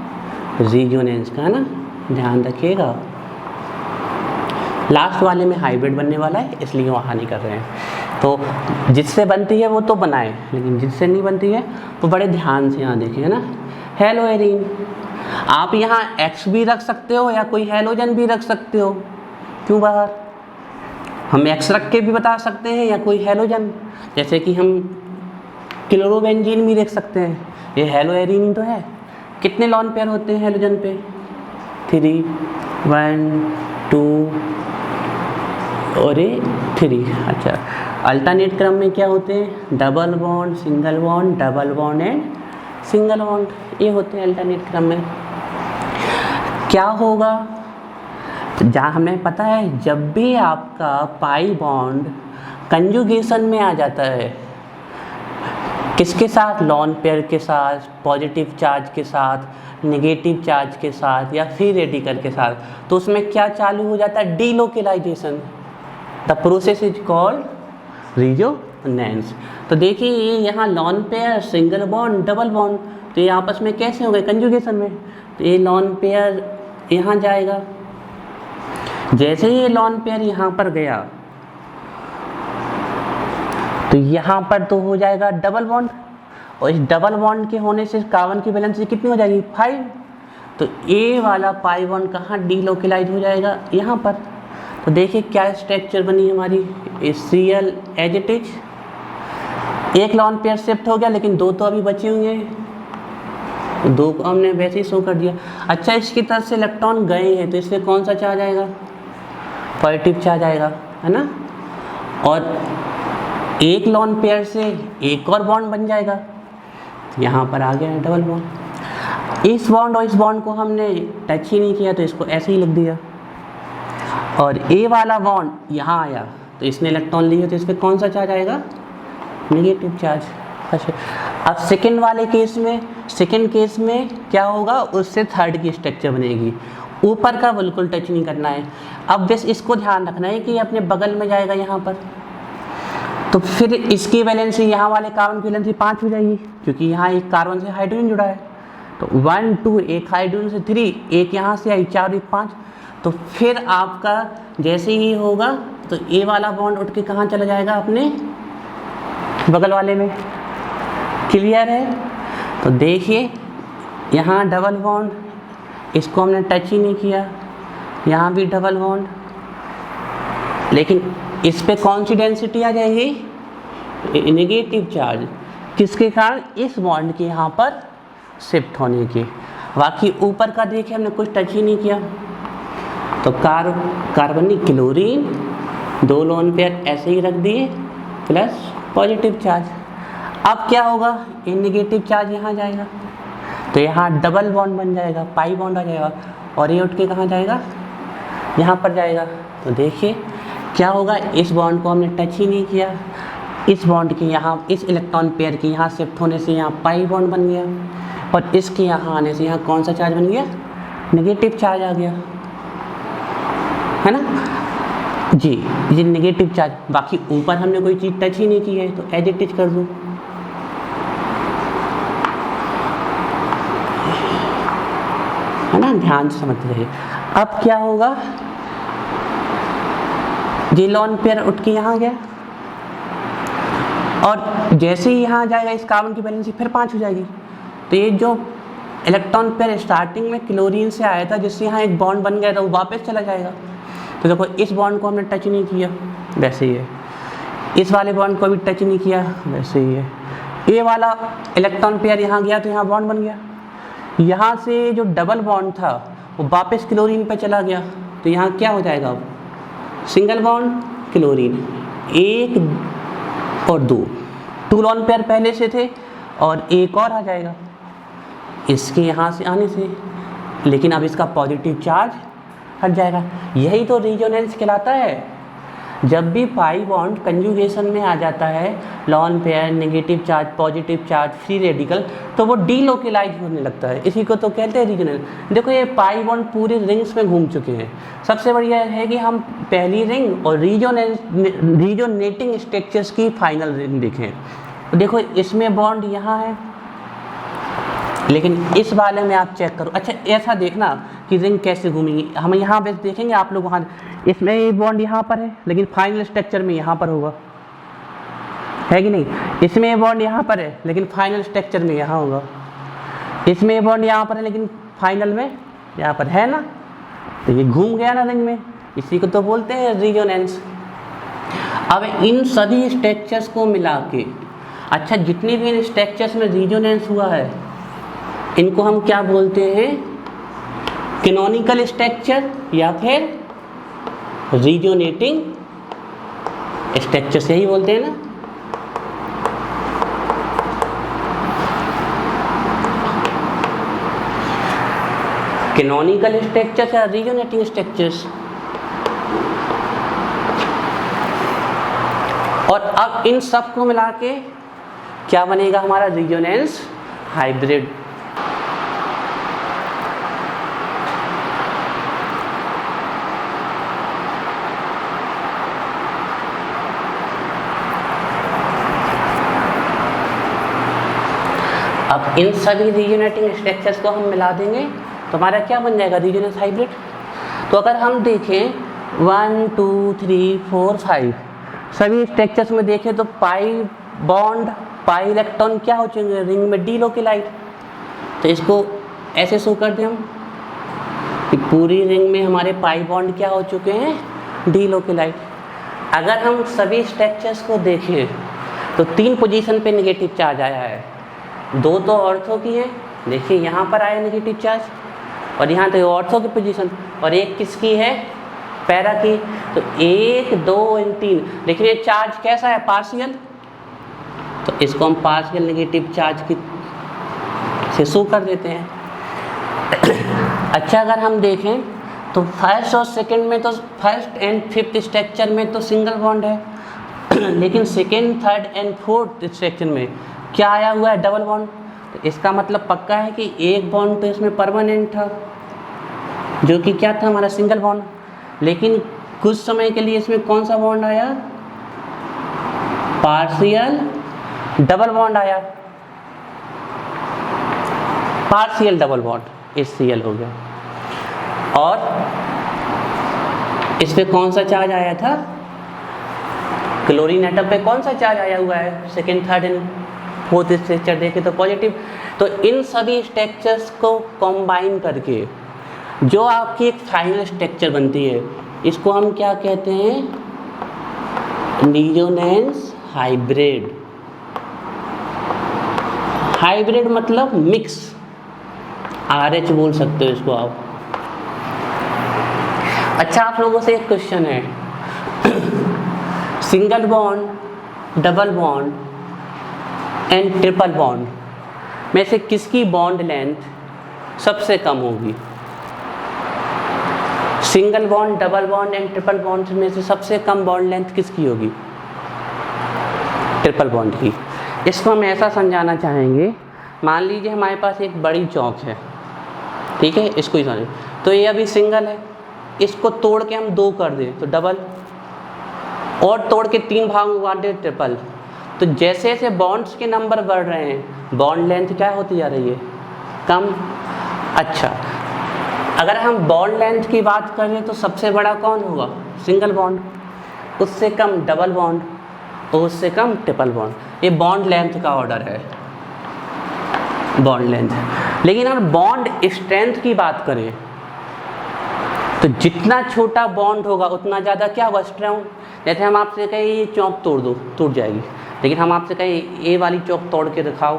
रेजोनेंस का, है ना, ध्यान रखिएगा। लास्ट वाले में हाइब्रिड बनने वाला है, इसलिए वहाँ नहीं कर रहे हैं। तो जिससे बनती है वो तो बनाए, लेकिन जिससे नहीं बनती है वो बड़े ध्यान से यहाँ देखिए, है ना। हेलो एरीन, आप यहाँ एक्स भी रख सकते हो या कोई हेलोजन भी रख सकते हो। क्यों बाहर? हम एक्स रख के भी बता सकते हैं या कोई हेलोजन, जैसे कि हम क्लोरोबेंजीन भी रख सकते हैं। ये हेलो एरीन तो है। कितने लॉन पेयर होते हैं हेलोजन पे? 3, 1, 2 और ये 3। अच्छा, अल्टरनेट क्रम में क्या होते हैं? Double bond, single bond, double bond and single bond, ये होते हैं अल्टरनेट क्रम में। क्या होगा? जहाँ हमें पता है जब भी आपका पाई बॉन्ड कंजुगेशन में आ जाता है, किसके साथ? लॉन पेयर के साथ, पॉजिटिव चार्ज के साथ, नेगेटिव चार्ज के साथ या फ्री रेडिकल के साथ, तो उसमें क्या चालू हो जाता है? Delocalisation. The process is called resonance. तो देखिए ये यहाँ lone pair, single bond, double bond, तो ये आपस में कैसे हो गए? कंजुगेशन में। तो ये लॉन पेयर यहाँ जाएगा, जैसे ही ये लॉन पेयर यहाँ पर गया तो यहाँ पर तो हो जाएगा डबल बॉन्ड, और इस डबल बॉन्ड के होने से कार्बन की वैलेंसी कितनी हो जाएगी? 5। तो ए वाला पाई बॉन्ड कहाँ डीलोकेलाइज हो जाएगा? यहाँ पर। तो देखिए क्या स्ट्रक्चर बनी हमारी, Cl एज इट इज। एक लॉन पेयर शिफ्ट हो गया, लेकिन 2 तो अभी बचे हुए हैं, 2 को हमने वैसे ही शो कर दिया। अच्छा, इसकी तरफ से इलेक्ट्रॉन गए हैं तो इसमें कौन सा चार्ज आएगा? पॉजिटिव चार्ज आएगा, है ना। और एक लॉन पेयर से एक और बॉन्ड बन जाएगा, यहाँ पर आ गया है डबल बॉन्ड। इस बॉन्ड और इस बॉन्ड को हमने टच ही नहीं किया तो इसको ऐसे ही लिख दिया। और ए वाला बॉन्ड यहाँ आया तो इसने इलेक्ट्रॉन लिए तो इस पर कौन सा चार्ज आएगा? Negative charge. अच्छा, अब सेकेंड वाले केस में, सेकेंड केस में क्या होगा? उससे थर्ड की स्ट्रक्चर बनेगी। ऊपर का बिल्कुल टच नहीं करना है। अब बस इसको ध्यान रखना है कि अपने बगल में जाएगा यहाँ पर, तो फिर इसकी वैलेंसी, यहाँ वाले कार्बन की वैलेंसी 5 हो जाएगी, क्योंकि यहाँ एक कार्बन से हाइड्रोजन जुड़ा है। तो 1, 2, एक हाइड्रोजन से 3, एक यहाँ से आई 4, 1, 5। तो फिर आपका जैसे ही होगा तो ए वाला बॉन्ड उठ के कहाँ चला जाएगा? अपने बगल वाले में। क्लियर है? तो देखिए यहाँ डबल बॉन्ड, इसको हमने टच ही नहीं किया, यहाँ भी डबल बॉन्ड, लेकिन इस पे कौन सी डेंसिटी आ जाएगी? Negative charge. किसके कारण? इस बॉन्ड के यहाँ पर शिफ्ट होने की। बाकी ऊपर का देखिए हमने कुछ टच ही नहीं किया। तो कार्बनिक क्लोरीन 2 लोन पेयर ऐसे ही रख दिए प्लस पॉजिटिव चार्ज। अब क्या होगा? ये नेगेटिव चार्ज यहाँ जाएगा तो यहाँ डबल बॉन्ड बन जाएगा, पाई बॉन्ड आ जाएगा, और ये उठ के कहाँ जाएगा? यहाँ पर जाएगा। तो देखिए क्या होगा? इस बॉन्ड को हमने टच ही नहीं किया, इस बॉन्ड के यहाँ, इस इलेक्ट्रॉन पेयर के यहाँ शिफ्ट होने से यहाँ पाई बॉन्ड बन गया, और इसके यहाँ आने से यहाँ कौन सा चार्ज बन गया? नेगेटिव चार्ज आ गया, है ना जी, ये नेगेटिव चार्ज। बाकी ऊपर हमने कोई चीज़ टच ही नहीं की है तो एज इट इज कर दूँ, है ना, ध्यान से समझते रहिए। अब क्या होगा? ये लॉन पेयर उठ के यहाँ गया, और जैसे ही यहाँ जाएगा इस कार्बन की वैलेंसी फिर 5 हो जाएगी। तो ये जो इलेक्ट्रॉन पेयर स्टार्टिंग में क्लोरीन से आया था, जिससे यहाँ एक बॉन्ड बन गया था, वो वापस चला जाएगा। तो देखो इस बॉन्ड को हमने टच नहीं किया, वैसे ही है। इस वाले बॉन्ड को भी टच नहीं किया, वैसे ही है। ये वाला इलेक्ट्रॉन पेयर यहाँ गया तो यहाँ बॉन्ड बन गया। यहाँ से जो डबल बॉन्ड था वो वापस क्लोरीन पे चला गया, तो यहाँ क्या हो जाएगा? अब सिंगल बॉन्ड क्लोरीन, 1 और 2 2 लोन पेयर पहले से थे और एक और आ जाएगा इसके यहाँ से आने से, लेकिन अब इसका पॉजिटिव चार्ज हट जाएगा। यही तो रेजोनेंस कहलाता है। जब भी पाई बॉन्ड कंजुगेशन में आ जाता है, lone pair, negative charge, positive charge, free radical, तो वो डीलोकलाइज होने लगता है। इसी को तो कहते हैं रेजोनेंस। देखो ये पाई बॉन्ड पूरे रिंग्स में घूम चुके हैं। सबसे बढ़िया है कि हम पहली रिंग और रीजोनेटिंग स्ट्रक्चर्स की फाइनल रिंग देखें। देखो इसमें बॉन्ड यहाँ है, लेकिन इस वाले में आप चेक करो। अच्छा ऐसा देखना कि रिंग कैसे घूमेंगी। हम यहाँ बस देखेंगे, आप लोग वहाँ, इसमें ये बॉन्ड यहाँ पर है लेकिन फाइनल स्ट्रक्चर में यहाँ पर होगा, है कि नहीं। इसमें ये बॉन्ड यहाँ पर है लेकिन फाइनल स्ट्रक्चर में यहाँ होगा। इसमें ये बॉन्ड यहाँ पर है लेकिन फाइनल में यहाँ पर है ना, तो ये घूम गया ना रिंग में। इसी को तो बोलते हैं रेजोनेंस। अब इन सभी स्ट्रक्चर्स को मिला के, अच्छा जितने भी इन स्ट्रक्चर्स में रेजोनेंस हुआ है इनको हम क्या बोलते हैं, कैनोनिकल स्ट्रक्चर या फिर रेजोनेटिंग स्ट्रक्चर, यही बोलते हैं ना। कैनोनिकल स्ट्रक्चर्स या रेजोनेटिंग स्ट्रक्चर्स। और अब इन सब को मिला के क्या बनेगा हमारा रेजोनेंस हाइब्रिड। अब इन सभी रीजोनेटिंग स्ट्रक्चर्स को हम मिला देंगे तो हमारा क्या बन जाएगा, रेजोनेंस हाइब्रिड। तो अगर हम देखें 1 2 3 4 5 सभी स्ट्रक्चर्स में देखें तो पाई बॉन्ड, पाई इलेक्ट्रॉन क्या हो चुके हैं रिंग में डीलोकलाइज। तो इसको ऐसे शो कर दें हम कि पूरी रिंग में हमारे पाई बॉन्ड क्या हो चुके हैं, डीलोकलाइज। अगर हम सभी स्ट्रक्चर्स को देखें तो 3 पोजीशन पे नेगेटिव चार्ज आया है। 2 तो ऑर्थो की है, देखिए यहाँ पर आया नेगेटिव चार्ज, और यहाँ तो ऑर्थो की पोजीशन, और एक किसकी है, पैरा की। तो 1 2 और 3, लेकिन ये चार्ज कैसा है, पार्शियल, तो इसको हम पार्शियल नेगेटिव चार्ज की से शो कर देते हैं। अच्छा अगर हम देखें तो फर्स्ट और सेकंड में, तो फर्स्ट एंड फिफ्थ स्ट्रक्चर में तो सिंगल बॉन्ड है, लेकिन second, third and fourth structure में क्या आया हुआ है, डबल बॉन्ड। तो इसका मतलब पक्का है कि एक बॉन्ड तो इसमें परमानेंट था, जो कि क्या था, हमारा सिंगल बॉन्ड। लेकिन कुछ समय के लिए इसमें कौन सा बॉन्ड आया, पार्शियल डबल बॉन्ड आया, पार्शियल डबल बॉन्ड HCl हो गया। और इस पे कौन सा चार्ज आया था, क्लोरीन एटम पे कौन सा चार्ज आया हुआ है, second, third and fourth structure देखे तो पॉजिटिव। तो इन सभी स्ट्रक्चर्स को कंबाइन करके जो आपकी एक फाइनल स्ट्रक्चर बनती है, इसको हम क्या कहते हैं, रेजोनेंस हाइब्रिड। हाइब्रिड मतलब मिक्स, RH बोल सकते हो इसको आप। अच्छा आप लोगों से एक क्वेश्चन है, single bond, double bond and triple bond में से किसकी बॉन्ड लेंथ सबसे कम होगी। Single bond, double bond and triple bond में से सबसे कम बॉन्ड लेंथ किसकी होगी, ट्रिपल बॉन्ड की। इसको हम ऐसा समझाना चाहेंगे, मान लीजिए हमारे पास एक बड़ी चौक है, ठीक है, इसको ही समझें। तो ये अभी सिंगल है, इसको तोड़ के हम 2 कर दें तो डबल, और तोड़ के 3 भाग में बांट दें ट्रिपल। तो जैसे जैसे बॉन्ड्स के नंबर बढ़ रहे हैं, बॉन्ड लेंथ क्या होती जा रही है, कम। अच्छा अगर हम बॉन्ड लेंथ की बात करें तो सबसे बड़ा कौन होगा, सिंगल बॉन्ड, उससे कम डबल बॉन्ड, और उससे कम ट्रिपल बॉन्ड। ये बॉन्ड लेंथ का ऑर्डर है, बॉन्ड लेंथ। लेकिन अगर बॉन्ड स्ट्रेंथ की बात करें तो जितना छोटा बॉन्ड होगा उतना ज़्यादा क्या होगा, स्ट्रॉन्ग। जैसे हम आपसे कहें ये चौक तोड़ दो, टूट जाएगी, लेकिन हम आपसे कहें ये वाली चौक तोड़ के दिखाओ,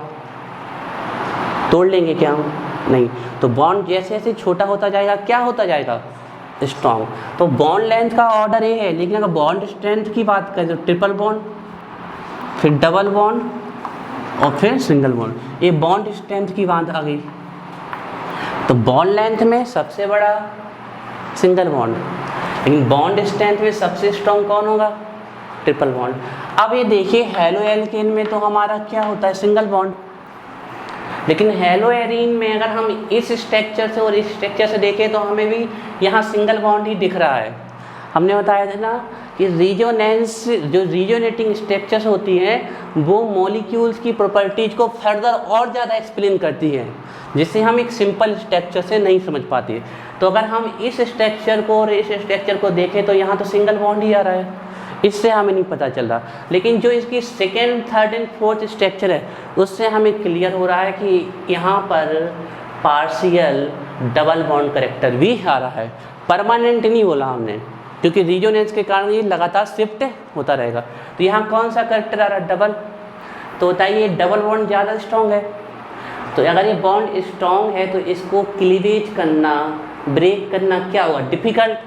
तोड़ लेंगे क्या हम, नहीं। तो बॉन्ड जैसे जैसे छोटा होता जाएगा क्या होता जाएगा, स्ट्रॉन्ग। तो बॉन्ड लेंथ का ऑर्डर ये है, लेकिन अगर बॉन्ड स्ट्रेंथ की बात करें तो ट्रिपल बॉन्ड, फिर डबल बॉन्ड और फिर सिंगल बॉन्ड। ये बॉन्ड स्ट्रेंथ की बात आ गई। तो बॉन्ड लेंथ में सबसे बड़ा सिंगल बॉन्ड, लेकिन बॉन्ड स्ट्रेंथ में सबसे स्ट्रॉन्ग कौन होगा? Triple bond. अब ये देखिए हेलो एल्केन में तो हमारा क्या होता है? Single bond. लेकिन हेलो एरीन में अगर हम इस स्ट्रक्चर से और इस स्ट्रक्चर से देखें तो हमें भी यहाँ सिंगल बॉन्ड ही दिख रहा है। हमने बताया था ना कि रीजोनेंस, जो रीजोनेटिंग स्ट्रक्चर्स होती हैं वो मॉलिक्यूल्स की प्रॉपर्टीज को फर्दर और ज़्यादा एक्सप्लेन करती है, जिससे हम एक सिंपल स्ट्रक्चर से नहीं समझ पाते। तो अगर हम इस स्ट्रक्चर को और इस स्ट्रक्चर को देखें तो यहाँ तो सिंगल बॉन्ड ही आ रहा है, इससे हमें नहीं पता चल रहा। लेकिन जो इसकी second, third and fourth structure है उससे हमें क्लियर हो रहा है कि यहाँ पर पार्शियल डबल बॉन्ड कैरेक्टर भी आ रहा है। परमानेंट नहीं बोला हमने, क्योंकि रीजोनेंस के कारण ये लगातार शिफ्ट होता रहेगा। तो यहाँ कौन सा कैरेक्टर आ रहा है? डबल। तो बताइए डबल बॉन्ड ज़्यादा स्ट्रॉन्ग है। तो अगर ये बॉन्ड स्ट्रॉन्ग है तो इसको क्लीवेज करना, ब्रेक करना क्या होगा? डिफ़िकल्ट।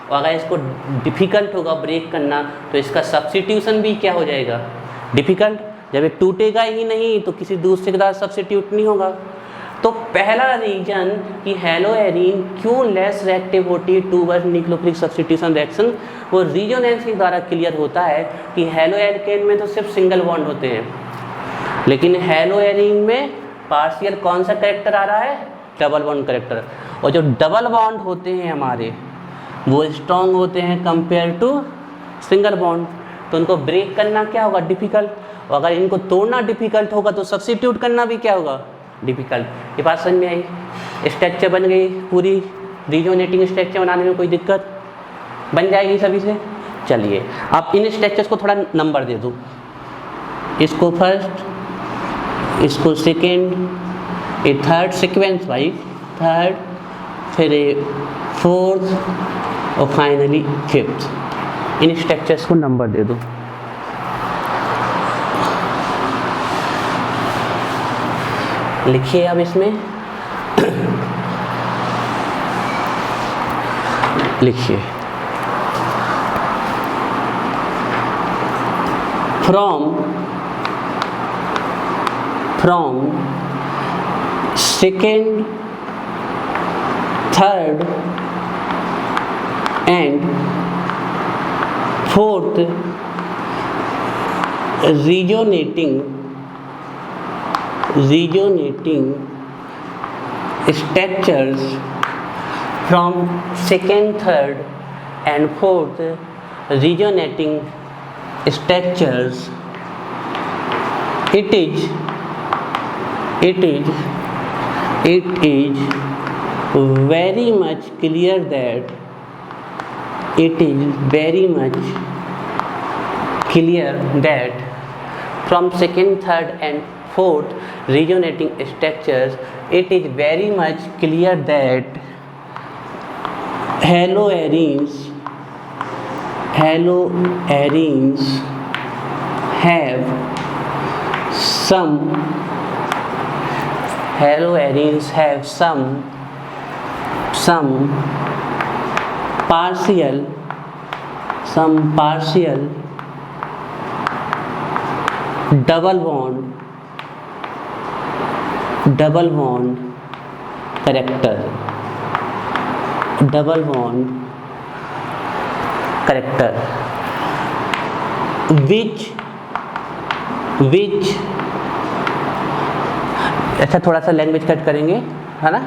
और अगर इसको डिफ़िकल्ट होगा ब्रेक करना तो इसका सब्स्टिट्यूशन भी क्या हो जाएगा? डिफ़िकल्ट। जब ये टूटेगा ही नहीं तो किसी दूसरे के साथ सब्स्टिट्यूट नहीं होगा। तो पहला रीजन कि हेलो एरीन क्यों लेस रिएक्टिव होती है टूवर्ड्स न्यूक्लियोफिलिक सब्स्टिट्यूशन रिएक्शन, वो रीजोनेंस के द्वारा क्लियर होता है कि हेलो एल्केन में तो सिर्फ सिंगल बॉन्ड होते हैं, लेकिन हेलो एरीन में पार्शियल कौन सा कैरेक्टर आ रहा है? Double bond character. और जो डबल बॉन्ड होते हैं हमारे वो स्ट्रॉन्ग होते हैं कंपेयर टू सिंगल बॉन्ड। तो उनको ब्रेक करना क्या होगा? डिफ़िकल्ट। और अगर इनको तोड़ना डिफ़िकल्ट होगा तो सब्स्टिट्यूट करना भी क्या होगा? डिफ़िकल्ट। ये बात समझ में आई? स्ट्रक्चर बन गई पूरी। रीजोनेटिंग स्ट्रक्चर बनाने में कोई दिक्कत बन जाएगी सभी से। चलिए आप इन स्ट्रक्चर्स को थोड़ा नंबर दे दो, इसको फर्स्ट, इसको सेकेंड, ये थर्ड सीक्वेंस वाइज, थर्ड, फिर ये फोर्थ और फाइनली फिफ्थ। इन स्ट्रक्चर्स को नंबर दे दो। लिखिए अब इसमें लिखिए from second, third and fourth resonating structures, from second, third and fourth resonating structures, it is very much clear that from second, third and fourth resonating structures, it is very much clear that haloarenes have some partial double bond character, which अच्छा थोड़ा सा language cut करेंगे, है ना।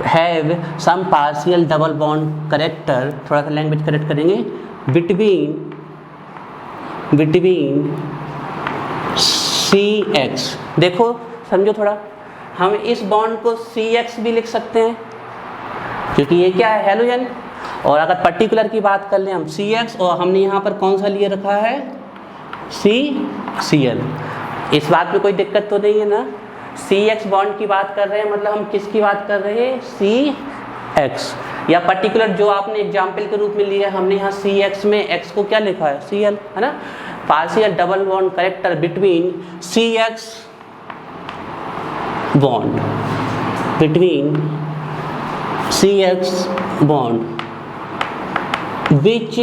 Have some partial double bond character, थोड़ा सा language correct करेंगे, between CX। देखो समझो थोड़ा, हम इस बॉन्ड को CX भी लिख सकते हैं क्योंकि ये क्या है? हैलोजन। और अगर पर्टिकुलर की बात कर लें हम CX, और हमने यहाँ पर कौन सा लिए रखा है? CCl। इस बात में कोई दिक्कत तो नहीं है ना? CX बॉन्ड की बात कर रहे हैं, मतलब हम किसकी बात कर रहे हैं? CX। या पर्टिकुलर जो आपने एग्जाम्पल के रूप में लिया, हमने यहाँ CX में X को क्या लिखा है? Cl, है ना। Partial double bond character between CX bond, which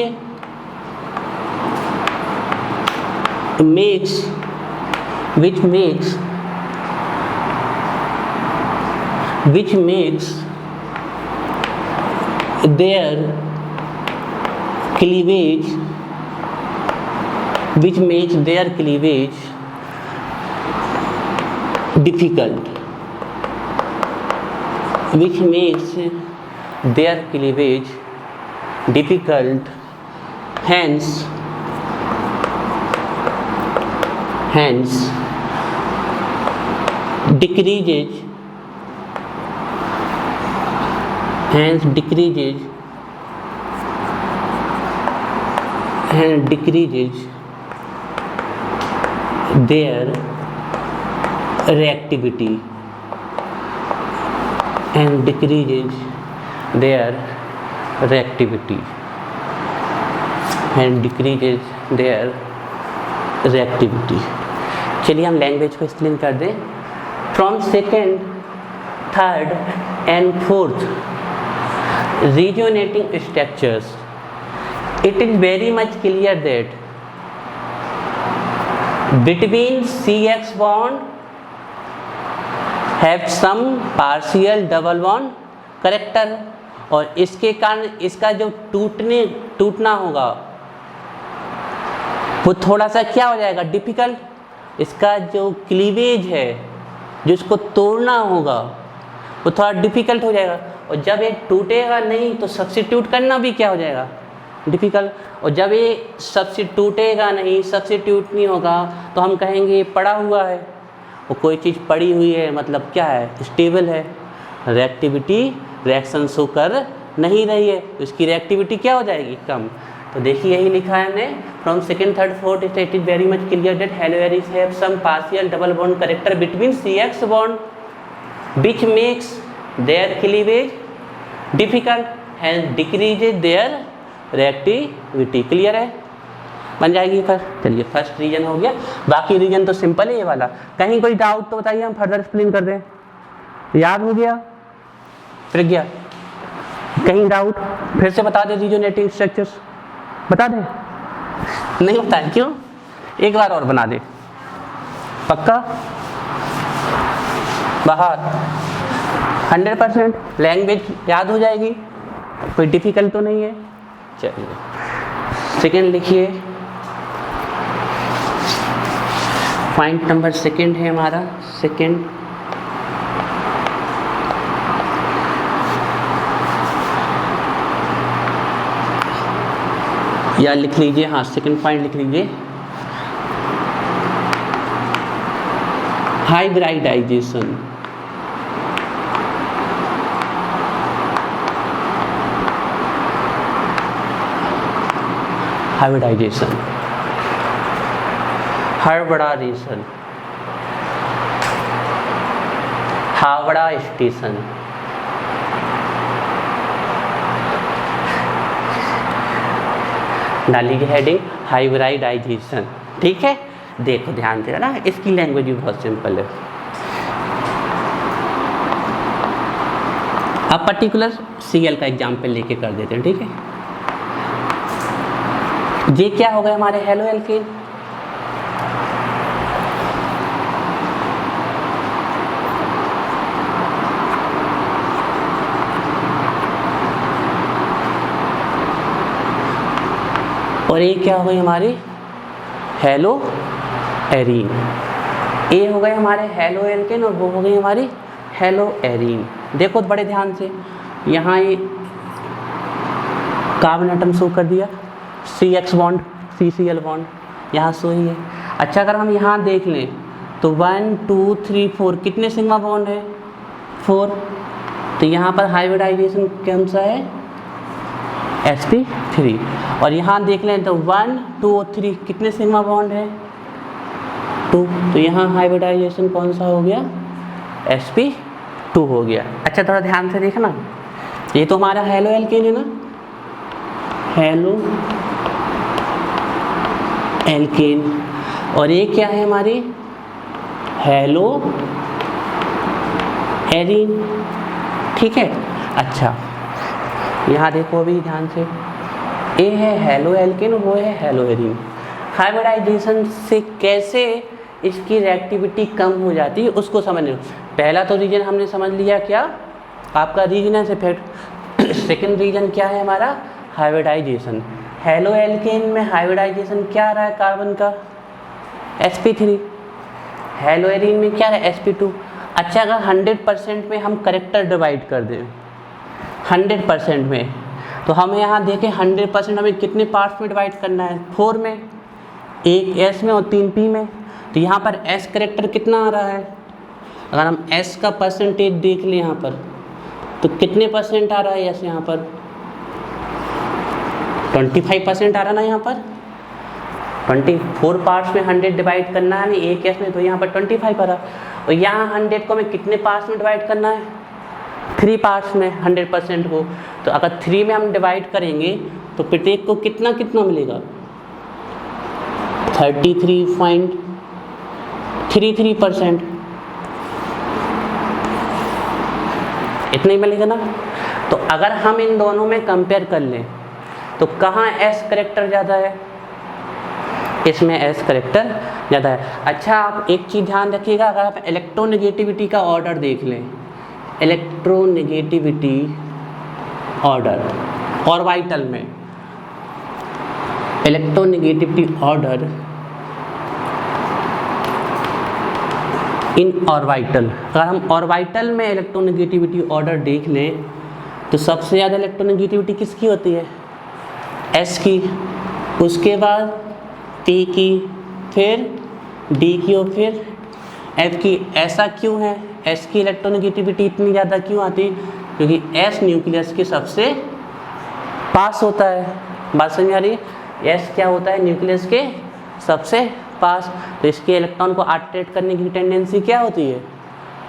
makes their cleavage difficult, hence decreases their reactivity, चलिए हम लैंग्वेज को एक्सप्लेन कर दें. From second, third and fourth resonating structures, it is very much clear that between CX bond have some partial double bond character, और इसके कारण इसका जो टूटना होगा वो थोड़ा सा क्या हो जाएगा, डिफिकल्ट. इसका जो क्लीवेज है, जो इसको तोड़ना होगा, वो थोड़ा डिफिकल्ट हो जाएगा. और जब ये टूटेगा नहीं तो सब्स्टिट्यूट करना भी क्या हो जाएगा, डिफिकल्ट. और जब ये टूटेगा नहीं, सब्स्टिट्यूट नहीं होगा, तो हम कहेंगे पड़ा हुआ है. और कोई चीज़ पड़ी हुई है मतलब क्या है, स्टेबल है. रिएक्टिविटी रिएक्शन शो कर नहीं रही है, तो इसकी रिएक्टिविटी क्या हो जाएगी, कम. तो देखिए यही लिखा है हमने. From second, third, fourth it is very much clear that haloarenes have some partial double bond character between CX bond which makes their cleavage difficult and decreases their reactivity. Clear है, बन जाएगी. फिर चलिए फर्स्ट रीजन हो गया. बाकी reason तो simple है ये वाला. कहीं कोई डाउट तो बताइए, हम फर्दर एक्सप्लेन कर दें. याद हो गया प्रज्ञा? कहीं डाउट फिर से बता दे. रीजोनेटिंग स्ट्रक्चर्स बता दे. नहीं बताए क्यों? एक बार और बना दे. पक्का? बाहर 100% लैंग्वेज याद हो जाएगी, कोई डिफिकल्ट तो नहीं है. चलिए सेकेंड लिखिए. पॉइंट नंबर सेकेंड है हमारा. सेकेंड, या लिख लीजिए. हाँ, सेकेंड पॉइंट लिख लीजिए. हाइब्रिडाइजेशन. हावड़ा स्टेशन. डाली की हेडिंग हाइब्रिडाइजेशन. ठीक है, देखो ध्यान से ना, इसकी लैंग्वेज भी बहुत सिंपल है. अब पर्टिकुलर Cl का एग्जाम्पल लेके कर देते हैं. ठीक है, ये क्या हो गए हमारे हेलो एल्केन. और ये क्या हो गई हमारी हेलो एरीन. ए हो गए हमारे हेलो एल्केन और वो हो गई हमारी हेलो एरीन. देखो बड़े ध्यान से, यहाँ ये कार्बन एटम शो कर दिया, CX बॉन्ड CCl बॉन्ड यहाँ शो ही है. अच्छा, अगर हम यहाँ देख लें तो 1 2 3 4 कितने सिग्मा बॉन्ड है, 4. तो यहाँ पर हाइब्रिडाइजेशन कौन सा है, sp3. और यहाँ देख लें तो 1 2 और 3 कितने सिग्मा बॉन्ड है, 2. तो यहाँ हाइब्रिडाइजेशन कौन सा हो गया, sp2 हो गया. अच्छा, थोड़ा ध्यान से देखना, ये तो हमारा हेलो एल्केन है ना, हेलो एल्केन. और ये क्या है हमारी हेलो एरीन. ठीक है. अच्छा, यहाँ देखो अभी ध्यान से, ए है हेलो एल्केन, वो है हेलो एरीन। हाइब्रिडाइजेशन से कैसे इसकी रिएक्टिविटी कम हो जाती है उसको समझने। पहला तो रीजन हमने समझ लिया, क्या आपका रीजनस इफेक्ट। सेकेंड रीजन क्या है हमारा, हाइब्रिडाइजेशन। हेलो एल्केन में हाइब्रिडाइजेशन क्या रहा है कार्बन का, sp3। हेलो एरीन में क्या है, sp2। अच्छा, अगर 100% में हम करेक्टर डिवाइड कर दें 100% में, तो हमें यहाँ देखें 100% हमें कितने पार्ट्स में डिवाइड करना है, 4 में, एक s में और 3 p में। तो यहाँ पर s करेक्टर कितना आ रहा है, अगर हम s का परसेंटेज देख लें यहाँ पर, तो कितने परसेंट आ रहा है s यहाँ पर, 25% आ रहा ना यहाँ पर। 24 पार्ट्स में 100 डिवाइड करना है हमें एक s में, तो यहाँ पर 25 आ रहा। और यहाँ 100 को हमें कितने पार्ट्स में डिवाइड करना है, 3 पार्ट्स में 100% को। तो अगर 3 में हम डिवाइड करेंगे तो प्रत्येक को कितना कितना मिलेगा, 33.33%, इतना ही मिलेगा ना। तो अगर हम इन दोनों में कंपेयर कर लें तो कहाँ s करेक्टर ज़्यादा है, इसमें s करेक्टर ज़्यादा है। अच्छा, आप एक चीज़ ध्यान रखिएगा, अगर आप इलेक्ट्रोनेगेटिविटी का ऑर्डर देख लें, इलेक्ट्रोनेगेटिविटी ऑर्डर ऑर्बिटल में, इलेक्ट्रोनेगेटिविटी ऑर्डर इन ऑर्बिटल, अगर हम ऑर्बिटल में इलेक्ट्रोनेगेटिविटी ऑर्डर देख लें तो सबसे ज़्यादा इलेक्ट्रोनेगेटिविटी किसकी होती है, s की, उसके बाद p की, फिर d की और फिर f की। ऐसा क्यों है, s की इलेक्ट्रोनेगेटिविटी इतनी ज़्यादा क्यों आती है, क्योंकि s न्यूक्लियस के सबसे पास होता है। बात समझ आ रही है, s क्या होता है, न्यूक्लियस के सबसे पास, तो इसके इलेक्ट्रॉन को अट्रैक्ट करने की टेंडेंसी क्या होती है,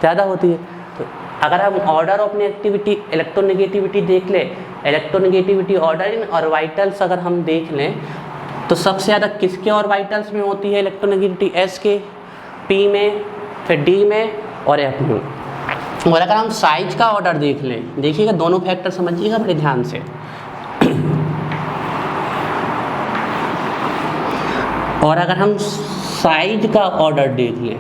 ज़्यादा होती है। तो अगर हम ऑर्डर ऑफ नेगेटिविटी इलेक्ट्रोनेगेटिविटी देख लें, इलेक्ट्रोनेगेटिविटी ऑर्डर इन ऑर्बिटल्स अगर हम देख लें तो सबसे ज़्यादा किसके ऑर्बिटल्स में होती है इलेक्ट्रोनेगेटिविटी, s के, p में, फिर d में और f में। और अगर हम साइज का ऑर्डर देख लें, देखिएगा दोनों फैक्टर समझिएगा बड़े ध्यान से। और अगर हम साइज का ऑर्डर देख लें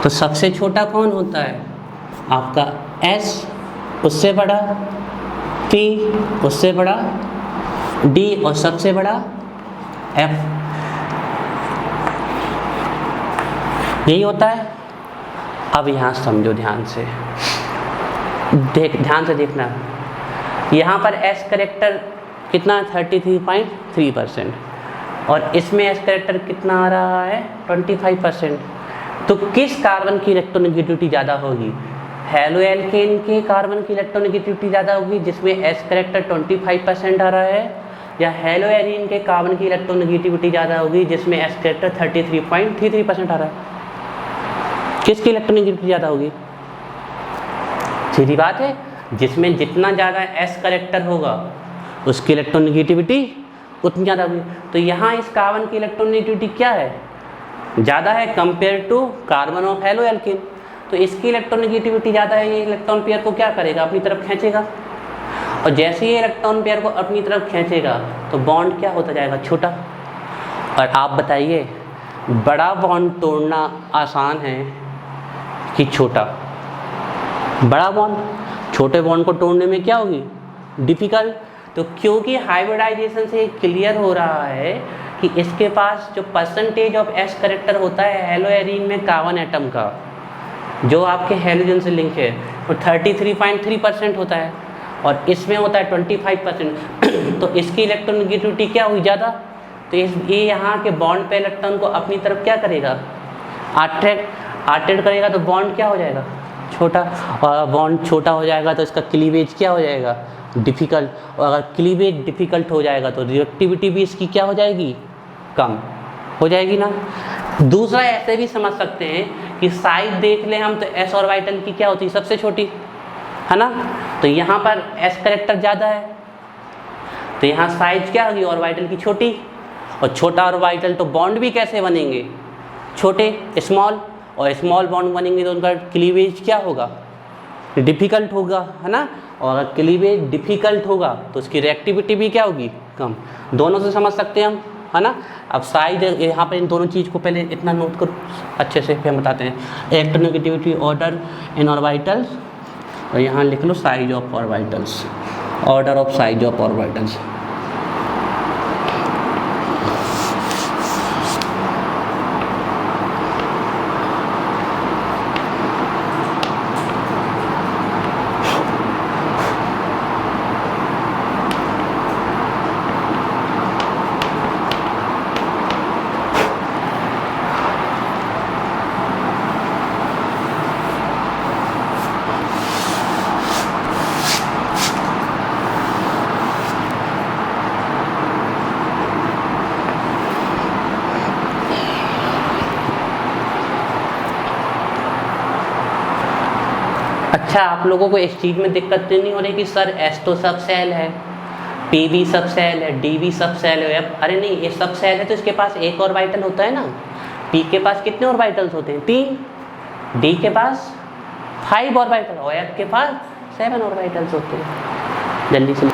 तो सबसे छोटा कौन होता है आपका s, उससे बड़ा p, उससे बड़ा d और सबसे बड़ा f, यही होता है। अब यहाँ समझो ध्यान से, ध्यान से देखना, यहाँ पर s करेक्टर कितना 33.3% और इसमें s करेक्टर कितना आ रहा है 25%। तो किस कार्बन की इलेक्ट्रोनेगेटिविटी ज़्यादा होगी, हेलो एल्केन के कार्बन की इलेक्ट्रोनेगेटिविटी ज़्यादा होगी जिसमें s करेक्टर 25% आ रहा है, या हेलो एरीन के कार्बन की इलेक्ट्रोनेगेटिविटी ज़्यादा होगी जिसमें s करेक्टर 33.33% आ रहा है। किसकी इलेक्ट्रोनेगेटिविटी ज़्यादा होगी, सीधी बात है, जिसमें जितना ज़्यादा s करेक्टर होगा उसकी इलेक्ट्रोनेगेटिविटी उतनी ज़्यादा होगी। तो यहाँ इस कार्बन की इलेक्ट्रोनेगेटिविटी क्या है, ज़्यादा है compare to carbon of haloalkane. तो इसकी इलेक्ट्रोनेगेटिविटी ज़्यादा है, ये इलेक्ट्रॉन पेयर को क्या करेगा, अपनी तरफ खींचेगा, और जैसे ही इलेक्ट्रॉन पेयर को अपनी तरफ खींचेगा तो बॉन्ड क्या होता जाएगा, छोटा। और आप बताइए, बड़ा बॉन्ड तोड़ना आसान है कि छोटा, बड़ा बॉन्ड, छोटे बॉन्ड को तोड़ने में क्या होगी, डिफिकल्ट। तो क्योंकि हाइब्रिडाइजेशन से क्लियर हो रहा है कि इसके पास जो परसेंटेज ऑफ s करेक्टर होता है हेलो एरीन में कार्बन एटम का, जो आपके हेलोजन से लिंक है, वो 33.3% होता है और इसमें होता है 25%। तो इसकी इलेक्ट्रोनेगेटिविटी क्या हुई, ज़्यादा। तो ये यहाँ के बॉन्ड पे इलेक्ट्रॉन को अपनी तरफ क्या करेगा, अट्रैक्ट करेगा, तो बॉन्ड क्या हो जाएगा, छोटा। और बॉन्ड छोटा हो जाएगा तो इसका क्लीवेज क्या हो जाएगा, डिफ़िकल्ट। और अगर क्लीवेज डिफ़िकल्ट हो जाएगा तो रिएक्टिविटी भी इसकी क्या हो जाएगी, कम हो जाएगी ना। दूसरा ऐसे भी समझ सकते हैं कि साइज देख लें हम तो s ऑर्बिटल की क्या होती है, सबसे छोटी, है ना। तो यहाँ पर s करेक्टर ज़्यादा है तो यहाँ साइज क्या होगी, ऑर्बिटल की छोटी। और छोटा ऑर्बिटल तो बॉन्ड भी कैसे बनेंगे, छोटे, स्मॉल, और स्मॉल बॉन्ड बनेंगे तो उनका क्लीवेज क्या होगा, डिफ़िकल्ट होगा, है ना, और अगर क्लीवेज डिफ़िकल्ट होगा तो उसकी रिएक्टिविटी भी क्या होगी, कम। दोनों से समझ सकते हैं हम, है ना। अब साइड यहाँ पर इन दोनों चीज़ को पहले इतना नोट करो अच्छे से, फिर हम बताते हैं। इलेक्ट्रोनेगेटिविटी ऑर्डर इन ऑर्बिटल्स, और यहाँ लिख लो size of orbitals, order of size of orbitals. अच्छा, आप लोगों को इस चीज़ में दिक्कत तो नहीं हो रही कि सर एस तो सब सेल है, पी भी सब सेल है, डी भी सब सेल है। अरे नहीं, ये सब सेल है तो इसके पास एक ऑर्बिटल होता है ना। पी के पास कितने ऑर्बिटल्स होते हैं, 3, डी के पास 5 ऑर्बिटल, और एफ के पास 7 ऑर्बिटल्स होते हैं। जल्दी से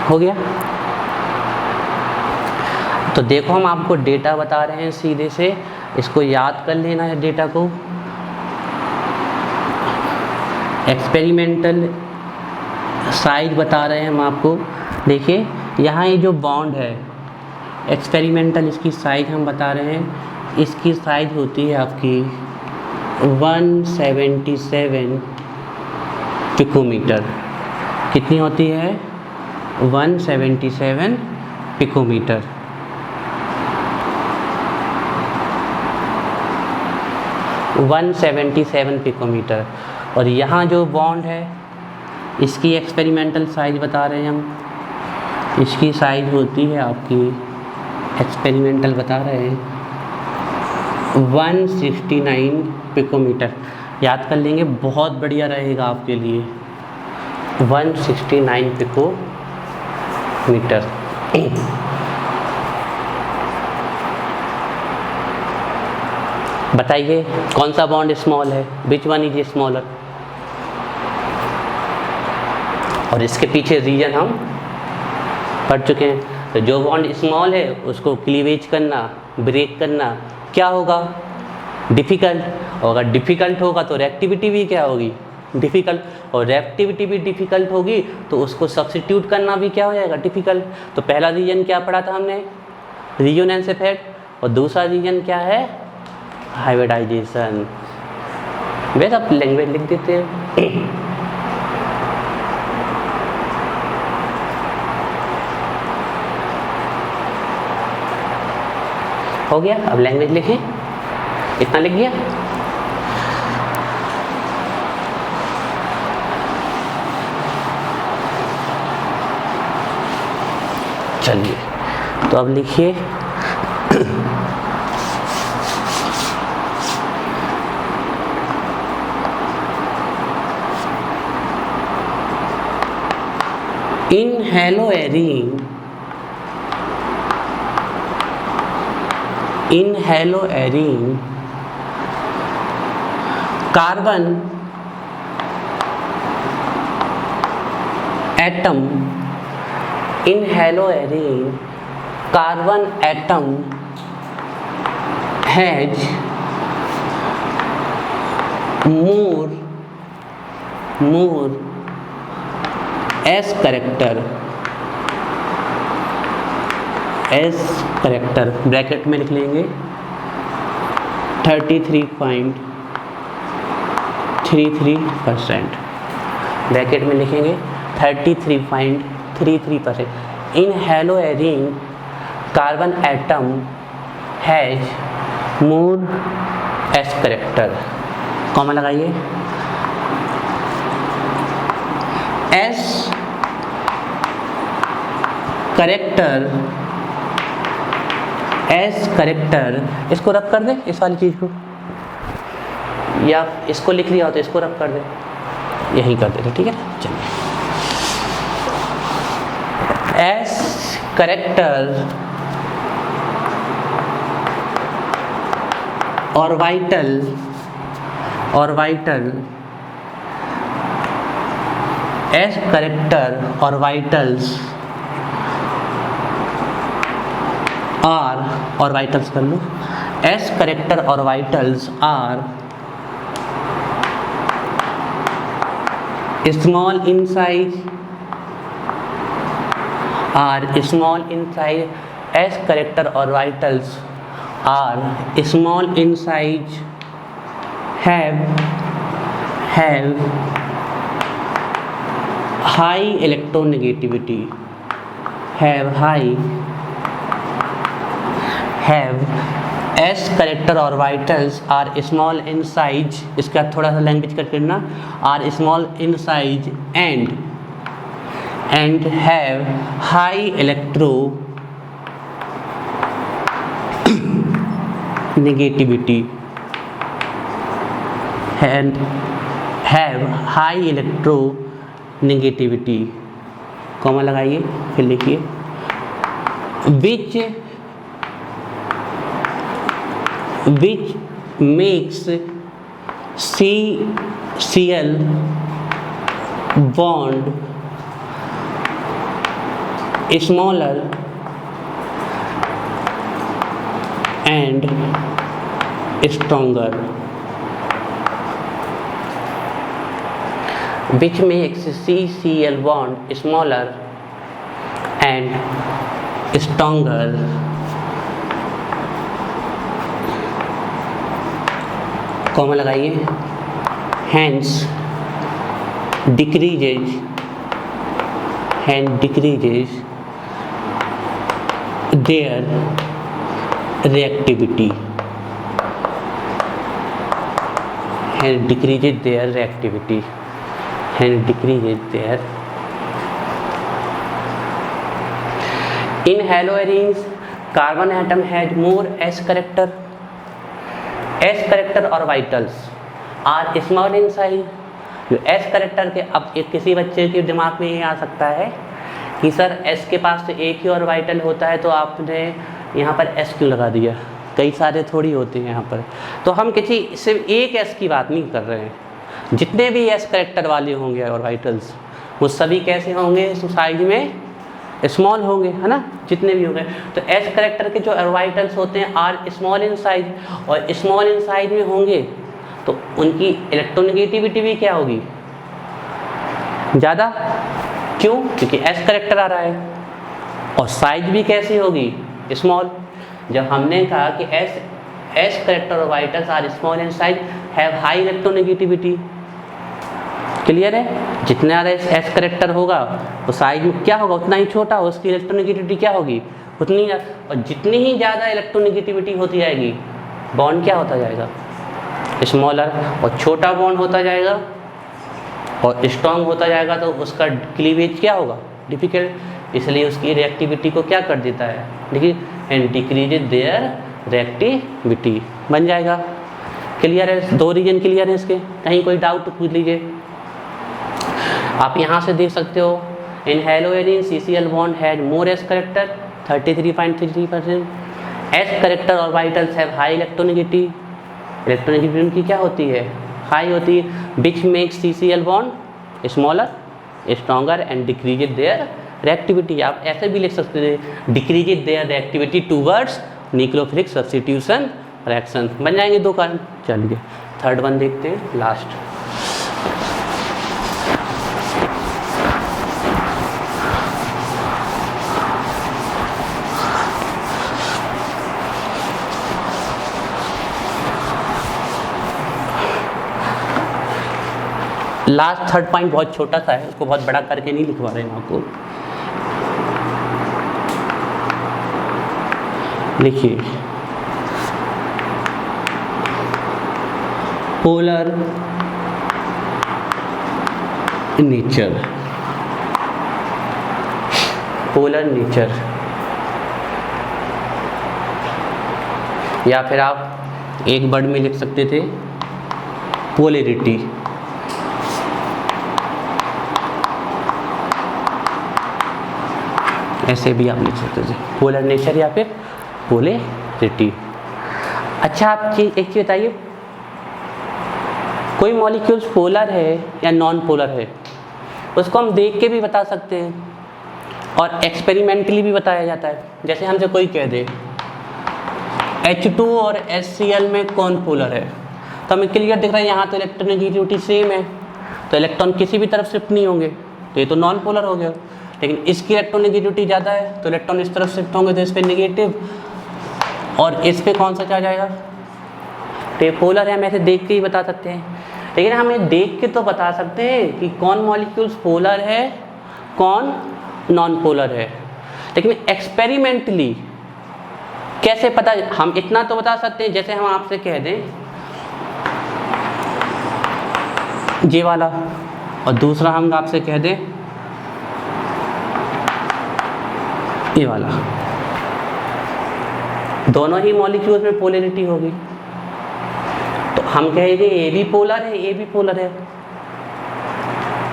हो गया। तो देखो हम आपको डेटा बता रहे हैं सीधे से, इसको याद कर लेना है डेटा को। एक्सपेरिमेंटल साइज बता रहे हैं हम आपको। देखिए यहाँ ये जो बॉन्ड है एक्सपेरिमेंटल, इसकी साइज हम बता रहे हैं। इसकी साइज होती है आपकी 177 पिकोमीटर। कितनी होती है, 177 पिकोमीटर। पिकोमीटर। और यहाँ जो बॉन्ड है इसकी एक्सपेरिमेंटल साइज बता रहे हैं हम। इसकी साइज होती है आपकी, एक्सपेरिमेंटल बता रहे हैं 169 पिकोमीटर। याद कर लेंगे, बहुत बढ़िया रहेगा आपके लिए। 169 पिकोमीटर। बताइए कौन सा बॉन्ड स्मॉल है, विच वन इज स्मॉलर। और इसके पीछे रीजन हम पढ़ चुके हैं। तो जो बॉन्ड स्मॉल है उसको क्लीवेज करना, ब्रेक करना क्या होगा, डिफ़िकल्ट। और अगर डिफ़िकल्ट होगा तो रिएक्टिविटी भी क्या होगी, डिफ़िकल्ट। और रिएक्टिविटी भी डिफ़िकल्ट होगी तो उसको सब्स्टिट्यूट करना भी क्या हो जाएगा, डिफ़िकल्ट। तो पहला रीजन क्या पढ़ा था हमने, रिजोनेंस इफेक्ट। और दूसरा रीजन क्या है, हाइब्रिडाइजेशन। वैसे आप लैंग्वेज लिख देते हैं। हो गया, अब लैंग्वेज लिखें। इतना लिख गया। चलिए तो अब लिखिए in haloarene carbon atom, in haloarene carbon atom has more S character bracket में लिख लेंगे 33.33%। ब्रैकेट में लिखेंगे 33.33%। In haloarene carbon atom has more S character. Comma लगाइए। एस करेक्टर, इसको रब कर दे इस वाली चीज़ को, या इसको लिख लिया हो तो इसको रब कर दे, यही कर देते, ठीक है ना। चलिए, S character orbital S character और वाइटल्स आर, और वाइटल्स कर लो, एस करेक्टर और vitals are small in size, S character और vitals are small in size, have high electronegativity, have S character और vitals are small in size, इसका थोड़ा सा language cut करना, are small in size and have high electro negativity, and have high electro negativity, comma लगाइए, फिर लिखिए which makes CCl bond smaller and stronger, which makes CCl bond smaller and stronger, comma लगाइए, hence decreases their reactivity, in haloarenes carbon atom has more s character और vitals are small in size. जो S character के, अब एक किसी बच्चे के दिमाग में ये आ सकता है कि सर एस के पास तो एक ही और वाइटल होता है, तो आपने यहाँ पर एस क्यों लगा दिया, कई सारे थोड़ी होते हैं यहाँ पर। तो हम किसी सिर्फ एक एस की बात नहीं कर रहे हैं, जितने भी एस करेक्टर वाले होंगे और वाइटल्स वो सभी कैसे होंगे, साइज में स्मॉल होंगे, है ना, जितने भी होंगे। तो एस करेक्टर के जो ऑर्बिटल्स होते हैं आर स्मॉल इन साइज, और स्मॉल इन साइज में होंगे तो उनकी इलेक्ट्रोनेगेटिविटी भी क्या होगी, ज़्यादा। क्यों? क्योंकि एस करेक्टर आ रहा है, और साइज भी कैसी होगी, स्मॉल। जब हमने कहा कि S character orbitals are small in size have high electronegativity, clear है। जितना ज़्यादा एस करेक्टर होगा तो साइज में क्या होगा, उतना ही छोटा हो, उसकी इलेक्ट्रोनेगेटिविटी क्या होगी, उतनी। और जितनी ही ज़्यादा इलेक्ट्रोनेगेटिविटी होती जाएगी, बॉन्ड क्या होता जाएगा, स्मॉलर, और छोटा बॉन्ड होता जाएगा और स्ट्रॉन्ग होता जाएगा, तो उसका क्लीवेज क्या होगा, डिफिकल्ट। इसलिए उसकी रिएक्टिविटी को क्या कर देता है, देखिए, एंड डिक्रीज देयर रिएक्टिविटी बन जाएगा। क्लियर है, दो रीजन क्लियर है इसके, कहीं कोई डाउट तो पूछ लीजिए। आप यहाँ से देख सकते हो, in haloarene CCl bond has more S character 33.33%, S character orbitals have high electronegativity, electronegativity क्या होती है, हाई होती है, which makes CCl bond smaller stronger and decrease their reactivity. आप ऐसे भी लिख सकते हैं, decrease their reactivity towards nucleophilic substitution reaction, बन जाएंगे दो कारण। चलिए थर्ड वन देखते हैं, लास्ट। लास्ट थर्ड पॉइंट बहुत छोटा सा है, उसको बहुत बड़ा करके नहीं लिखवा रहे हैं आपको। लिखिए, पोलर नेचर, पोलर नेचर, या फिर आप एक वर्ड में लिख सकते थे पोलैरिटी। ऐसे भी आप लिख सकते थे पोलर नेचर या फिर पोलैरिटी। अच्छा, आप एक चीज़ बताइए, कोई मॉलिक्यूल्स पोलर है या नॉन पोलर है, उसको हम देख के भी बता सकते हैं और एक्सपेरिमेंटली भी बताया जाता है। जैसे हमसे कोई कह दे H2 और HCl में कौन पोलर है, तो हमें क्लियर दिख रहा है यहाँ तो इलेक्ट्रोनेगेटिविटी सेम है, तो इलेक्ट्रॉन किसी भी तरफ शिफ्ट नहीं होंगे, तो ये तो नॉन पोलर हो गया। लेकिन इसकी इलेक्ट्रोनेगेटिविटी ज़्यादा है, तो इलेक्ट्रॉन इस तरफ शिफ्ट होंगे, तो इस पर नेगेटिव, और इस पे कौन सा चार्ज आएगा, तो ये पोलर है। हम ऐसे देख के ही बता सकते हैं। लेकिन हम ये देख के तो बता सकते हैं कि कौन मॉलिक्यूल्स पोलर है, कौन नॉन पोलर है, लेकिन एक्सपेरिमेंटली कैसे पता, हम इतना तो बता सकते हैं, जैसे हम आपसे कह दें ये वाला, और दूसरा हम आपसे कह दें ये वाला, दोनों ही मॉलिक्यूल्स में पोलैरिटी होगी, तो हम कहेंगे ए भी पोलर है, ए भी पोलर है।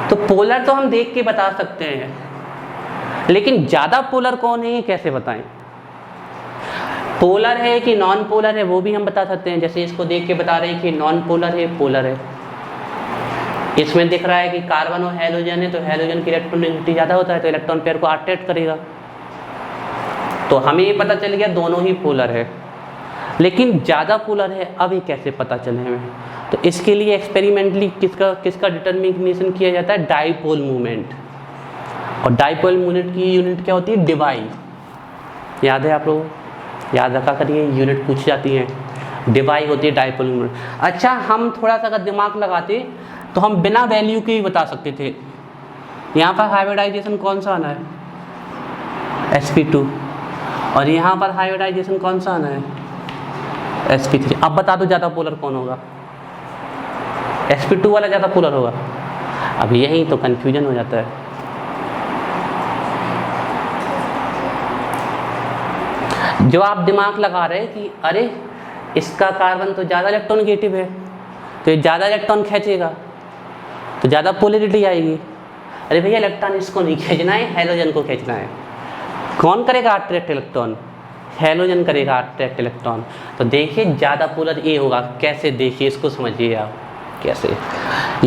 तो पोलर तो हम देख के बता सकते हैं, लेकिन ज़्यादा पोलर कौन है ये कैसे बताएं, पोलर है कि नॉन पोलर है वो भी हम बता सकते हैं। जैसे इसको देख के बता रहे हैं कि नॉन पोलर है, पोलर है। इसमें दिख रहा है कि कार्बन और हेलोजन है, तो हेलोजन की इलेक्ट्रोनेगेटिविटी ज़्यादा होता है, तो इलेक्ट्रॉन पेयर को अट्रैक्ट करेगा, तो हमें ये पता चल गया दोनों ही पोलर है। लेकिन ज़्यादा पोलर है, अब ये कैसे पता चले हमें, तो इसके लिए एक्सपेरिमेंटली किसका डिटर्मिनेशन किया जाता है, डाइपोल मूवमेंट। और डाइपोल मूवमेंट की यूनिट क्या होती है, डिवाई। याद है आप लोगों, याद रखा करिए, यूनिट पूछ जाती है, डिवाई होती है डाइपोल मूवमेंट। अच्छा, हम थोड़ा सा अगर दिमाग लगाते तो हम बिना वैल्यू के ही बता सकते थे। यहाँ पर हाइब्रिडाइजेशन कौन सा आना है, sp2, और यहाँ पर हाइब्रिडाइजेशन कौन सा आना है, sp3। अब बता दो ज़्यादा पोलर कौन होगा, sp2 वाला ज़्यादा पोलर होगा। अब यही तो कन्फ्यूजन हो जाता है। जो आप दिमाग लगा रहे हैं कि अरे इसका कार्बन तो ज़्यादा इलेक्ट्रोनेगेटिव है, तो ये ज़्यादा इलेक्ट्रॉन खींचेगा, तो ज़्यादा पोलैरिटी आएगी। अरे भैया, इलेक्ट्रॉन इसको नहीं खींचना है, हेलोजन को खींचना है। कौन करेगा अट्रैक्ट इलेक्ट्रॉन, हेलोजन करेगा अट्रैक्ट इलेक्ट्रॉन। तो देखिए ज़्यादा पोलर ए होगा, कैसे देखिए, इसको समझिए आप कैसे।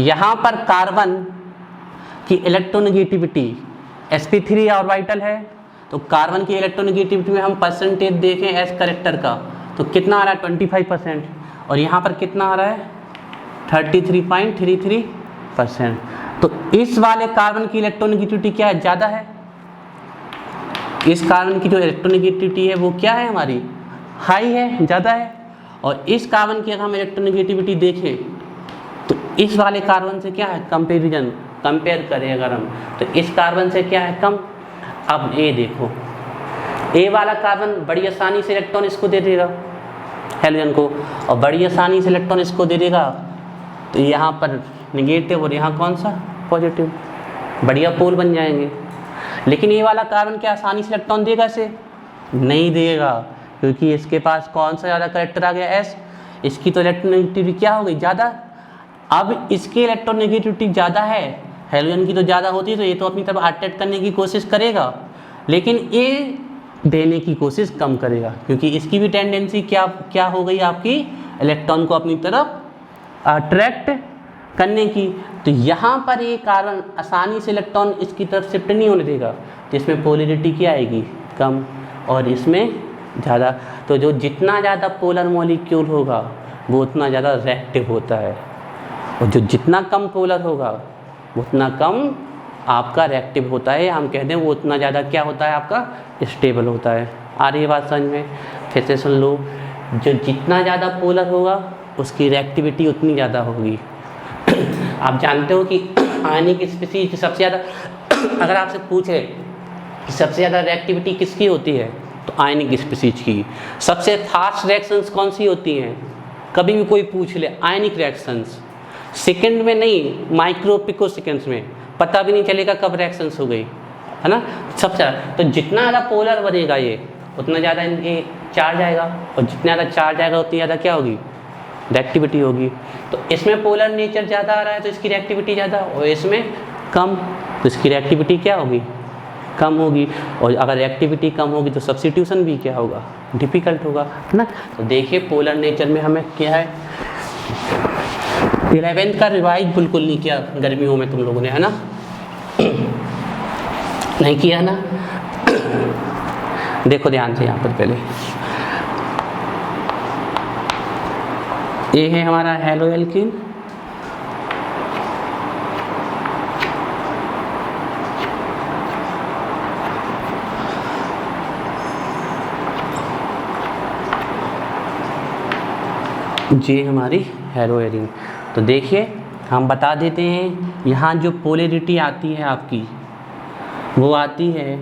यहाँ पर कार्बन की इलेक्ट्रोनेगेटिविटी sp3 ऑर्बिटल है, तो कार्बन की इलेक्ट्रोनेगेटिविटी में हम परसेंटेज देखें एस करेक्टर का, तो कितना आ रहा है 25%, और यहाँ पर कितना आ रहा है 33.33%। तो इस वाले कार्बन की इलेक्ट्रोनेगेटिविटी क्या है, ज़्यादा है। इस कार्बन की जो इलेक्ट्रोनेगेटिविटी है वो क्या है, हमारी हाई है, ज़्यादा है। और इस कार्बन की अगर हम इलेक्ट्रोनेगेटिविटी देखें तो इस वाले कार्बन से क्या है, कंपेयर करें अगर हम, तो इस कार्बन से क्या है, कम। अब ये देखो, ए वाला कार्बन बड़ी आसानी से इलेक्ट्रॉन इसको दे देगा, हेलोजन को, और बड़ी आसानी से इलेक्ट्रॉन इसको दे देगा, तो यहाँ पर निगेटिव और यहाँ कौन सा, पॉजिटिव, बढ़िया पोल बन जाएंगे। लेकिन ये वाला कार्बन क्या आसानी से इलेक्ट्रॉन देगा, इसे नहीं देगा, क्योंकि इसके पास कौन सा ज़्यादा करेक्टर आ गया, एस। इसकी तो इलेक्ट्रोनेगेटिविटी क्या हो गई, ज़्यादा। अब इसकी इलेक्ट्रोनेगेटिविटी ज़्यादा है, हेलोजन की तो ज़्यादा होती है, तो ये तो अपनी तरफ अट्रैक्ट करने की कोशिश करेगा, लेकिन ये देने की कोशिश कम करेगा, क्योंकि इसकी भी टेंडेंसी क्या हो गई आपकी, इलेक्ट्रॉन को अपनी तरफ अट्रैक्ट करने की। तो यहाँ पर ये कार्बन आसानी से इलेक्ट्रॉन इसकी तरफ शिफ्ट नहीं होने देगा, तो इसमें पोलैरिटी क्या आएगी, कम, और इसमें ज़्यादा। तो जो जितना ज़्यादा पोलर मॉलिक्यूल होगा वो उतना ज़्यादा रिएक्टिव होता है, और जो जितना कम पोलर होगा उतना कम आपका रिएक्टिव होता है। हम कहते हैं वो उतना ज़्यादा क्या होता है, आपका स्टेबल होता है। आ रही है बात समझ में, फिर से सुन लो, जो जितना ज़्यादा पोलर होगा उसकी रिएक्टिविटी उतनी ज़्यादा होगी। आप जानते हो कि आयनिक स्पीशीज सबसे ज़्यादा, अगर आपसे पूछे कि सबसे ज़्यादा रिएक्टिविटी किसकी होती है, तो आयनिक स्पीशीज की। सबसे फास्ट रिएक्शंस कौन सी होती हैं, कभी भी कोई पूछ ले, आयनिक रिएक्शंस। सेकंड में नहीं, माइक्रो पिको सेकेंड्स में, पता भी नहीं चलेगा कब रिएक्शंस हो गई। है ना, सबसे ज़्यादा। तो जितना ज़्यादा पोलर बनेगा ये उतना ज़्यादा ये चार्ज आएगा, और जितना ज़्यादा चार्ज आएगा उतनी ज़्यादा क्या होगी, रिएक्टिविटी होगी। तो इसमें पोलर नेचर ज़्यादा आ रहा है तो इसकी रिएक्टिविटी ज़्यादा, और इसमें कम तो इसकी रिएक्टिविटी क्या होगी, कम होगी। और अगर रिएक्टिविटी कम होगी तो सब्स्टिट्यूशन भी क्या होगा, डिफ़िकल्ट होगा, है ना। तो देखिए पोलर नेचर में हमें क्या है, 11th का रिवाइज बिल्कुल नहीं किया गर्मियों में तुम लोगों ने, है ना, नहीं किया ना। देखो ध्यान से यहाँ पर पहले ये है हमारा हेलो एल्कीन, ये हमारी हेलो एरिन। तो देखिए हम बता देते हैं, यहाँ जो पोलैरिटी आती है आपकी वो आती है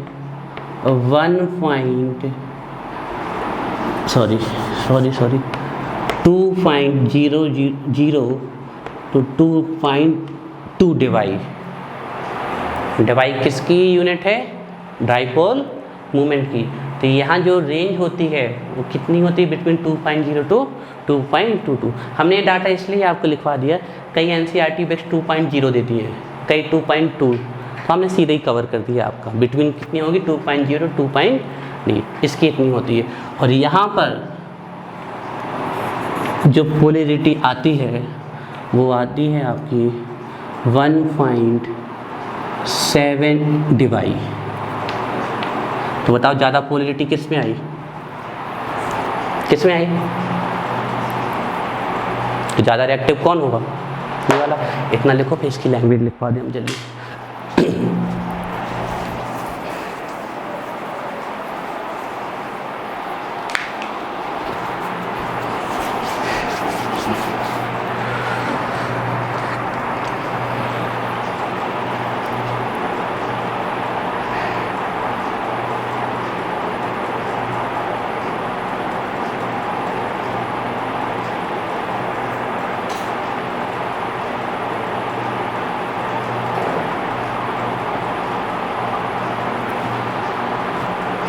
2.00 to 2.2 डिवाई किसकी यूनिट है, डाइपोल मोमेंट की। तो यहाँ जो रेंज होती है वो कितनी होती है, बिटवीन 2.0 to 2.22। हमने ये डाटा इसलिए आपको लिखवा दिया, कई NCERT बेस्ट 2.0 देती है, कई 2.2, तो हमने सीधे ही कवर कर दिया आपका। बिटवीन कितनी होगी, 2.0 2.8, इसकी इतनी होती है। और यहाँ पर जो पोलैरिटी आती है वो आती है आपकी 1.7 डिवाई। तो बताओ ज़्यादा पोलैरिटी किस में आई, किस में आई, तो ज़्यादा रिएक्टिव कौन होगा, ये वाला। इतना लिखो, फिर इसकी लैंग्वेज लिखवा दें हम जल्दी।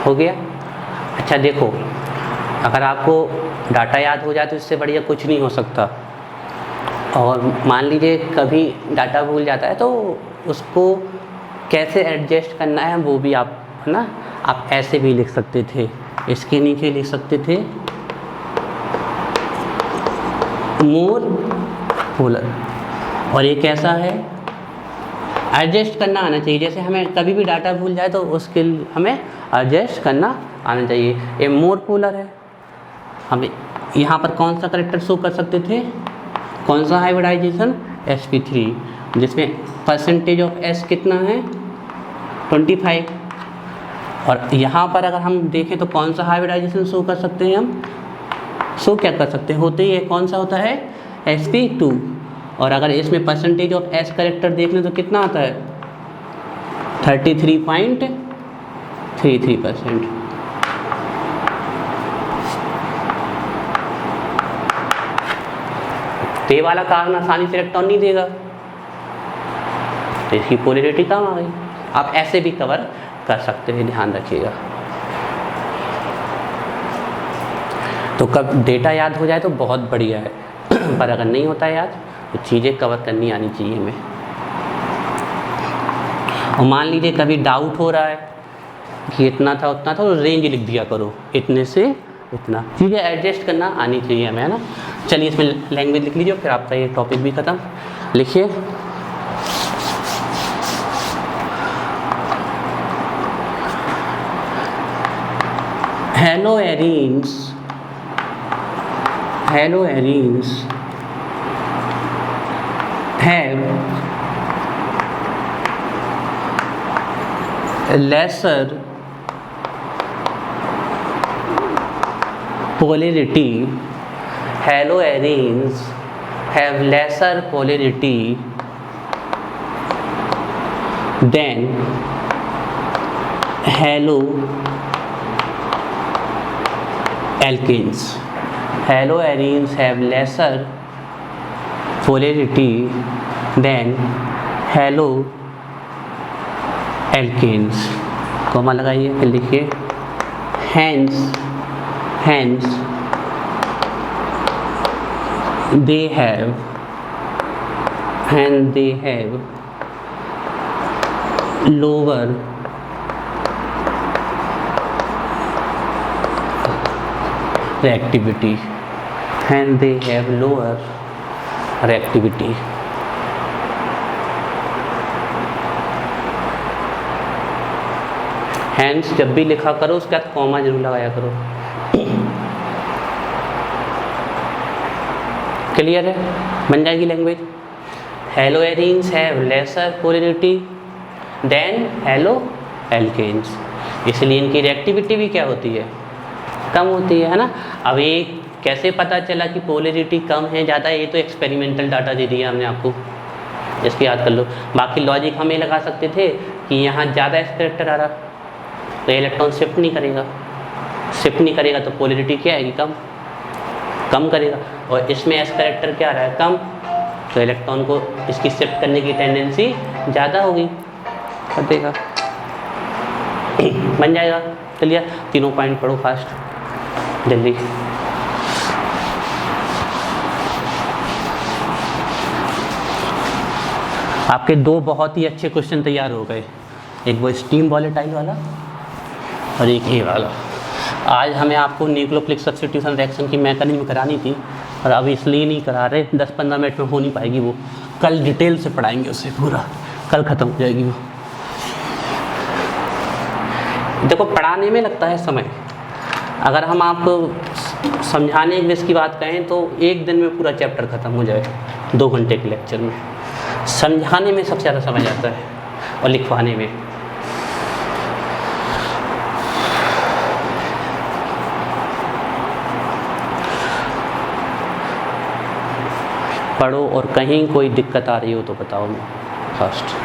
हो गया। अच्छा देखो, अगर आपको डाटा याद हो जाए तो इससे बढ़िया कुछ नहीं हो सकता। और मान लीजिए कभी डाटा भूल जाता है तो उसको कैसे एडजस्ट करना है वो भी आप, है ना, आप ऐसे भी लिख सकते थे, इसके नीचे लिख सकते थे मोर पोलर। और ये कैसा है, एडजस्ट करना आना चाहिए। जैसे हमें कभी भी डाटा भूल जाए तो उसके लिए हमें एडजस्ट करना आना चाहिए। ये मोर पोलर है, हम यहाँ पर कौन सा करेक्टर शो कर सकते थे, कौन सा हाइब्रिडाइजेशन, sp3, जिसमें परसेंटेज ऑफ s कितना है 25। और यहाँ पर अगर हम देखें तो कौन सा हाइब्रिडाइजेशन शो कर सकते हैं, हम शो क्या कर सकते हैं, होते ही है, कौन सा होता है sp2। और अगर इसमें परसेंटेज ऑफ s करेक्टर देख लें तो कितना आता है 33.33%। तो ये वाला कार्बन आसानी से इलेक्ट्रॉन नहीं देगा, तो इसकी पोलैरिटी कम आ गई। आप ऐसे भी कवर कर सकते हैं, ध्यान रखिएगा। तो कब डेटा याद हो जाए तो बहुत बढ़िया है, पर अगर नहीं होता है याद तो चीज़ें कवर करनी आनी चाहिए हमें। और मान लीजिए कभी डाउट हो रहा है कि इतना था उतना था, तो रेंज लिख दिया करो, इतने से इतना, चीज़ें एडजस्ट करना आनी चाहिए हमें, है ना। चलिए इसमें लैंग्वेज लिख लीजिए, फिर आपका ये टॉपिक भी ख़त्म। लिखिए haloarenes have lesser polarity. Haloarenes have lesser polarity than haloalkenes. Haloarenes have lesser polarity than haloalkenes. Comma लगाइए, फिर लिखिए hence, hence they have, and they have lower reactivity, and they have lower reactivity. Hence जब भी लिखा करो उसके बाद comma जरूर लगाया करो। क्लियर है? बन जाएगी language. Haloarenes have lesser polarity than haloalkanes, इसलिए इनकी रिएक्टिविटी भी क्या होती है, कम होती है ना। अब ये कैसे पता चला कि पोलैरिटी कम है ज़्यादा है, ये तो एक्सपेरिमेंटल डाटा दे दिया हमने आपको, इसकी याद कर लो। बाकी लॉजिक हम ये लगा सकते थे कि यहाँ ज़्यादा एस कैरेक्टर आ रहा तो इलेक्ट्रॉन शिफ्ट नहीं करेगा, शिफ्ट नहीं करेगा तो पोलैरिटी क्या आएगी, कम, कम करेगा। और इसमें एस कैरेक्टर क्या आ रहा है, कम, तो इलेक्ट्रॉन को इसकी शिफ्ट करने की टेंडेंसी ज़्यादा होगी, कर देगा, बन जाएगा। चलिए तीनों पॉइंट पढ़ो फास्ट जल्दी। आपके दो बहुत ही अच्छे क्वेश्चन तैयार हो गए, एक वो स्टीम वॉलेटाइल वाला और एक ये वाला। आज हमें आपको न्यूक्लियोफिलिक सब्स्टिट्यूशन रिएक्शन की मैकेनिज्म करानी थी और अब इसलिए नहीं करा रहे, 10-15 मिनट में हो नहीं पाएगी वो, कल डिटेल से पढ़ाएंगे उसे पूरा, कल ख़त्म हो जाएगी वो। देखो पढ़ाने में लगता है समय, अगर हम आपको समझाने इंग्लिश की बात कहें तो एक दिन में पूरा चैप्टर ख़त्म हो जाए 2 घंटे के लेक्चर में। समझाने में सबसे ज़्यादा समय आता है और लिखवाने में। पढ़ो और कहीं कोई दिक्कत आ रही हो तो बताओ फर्स्ट।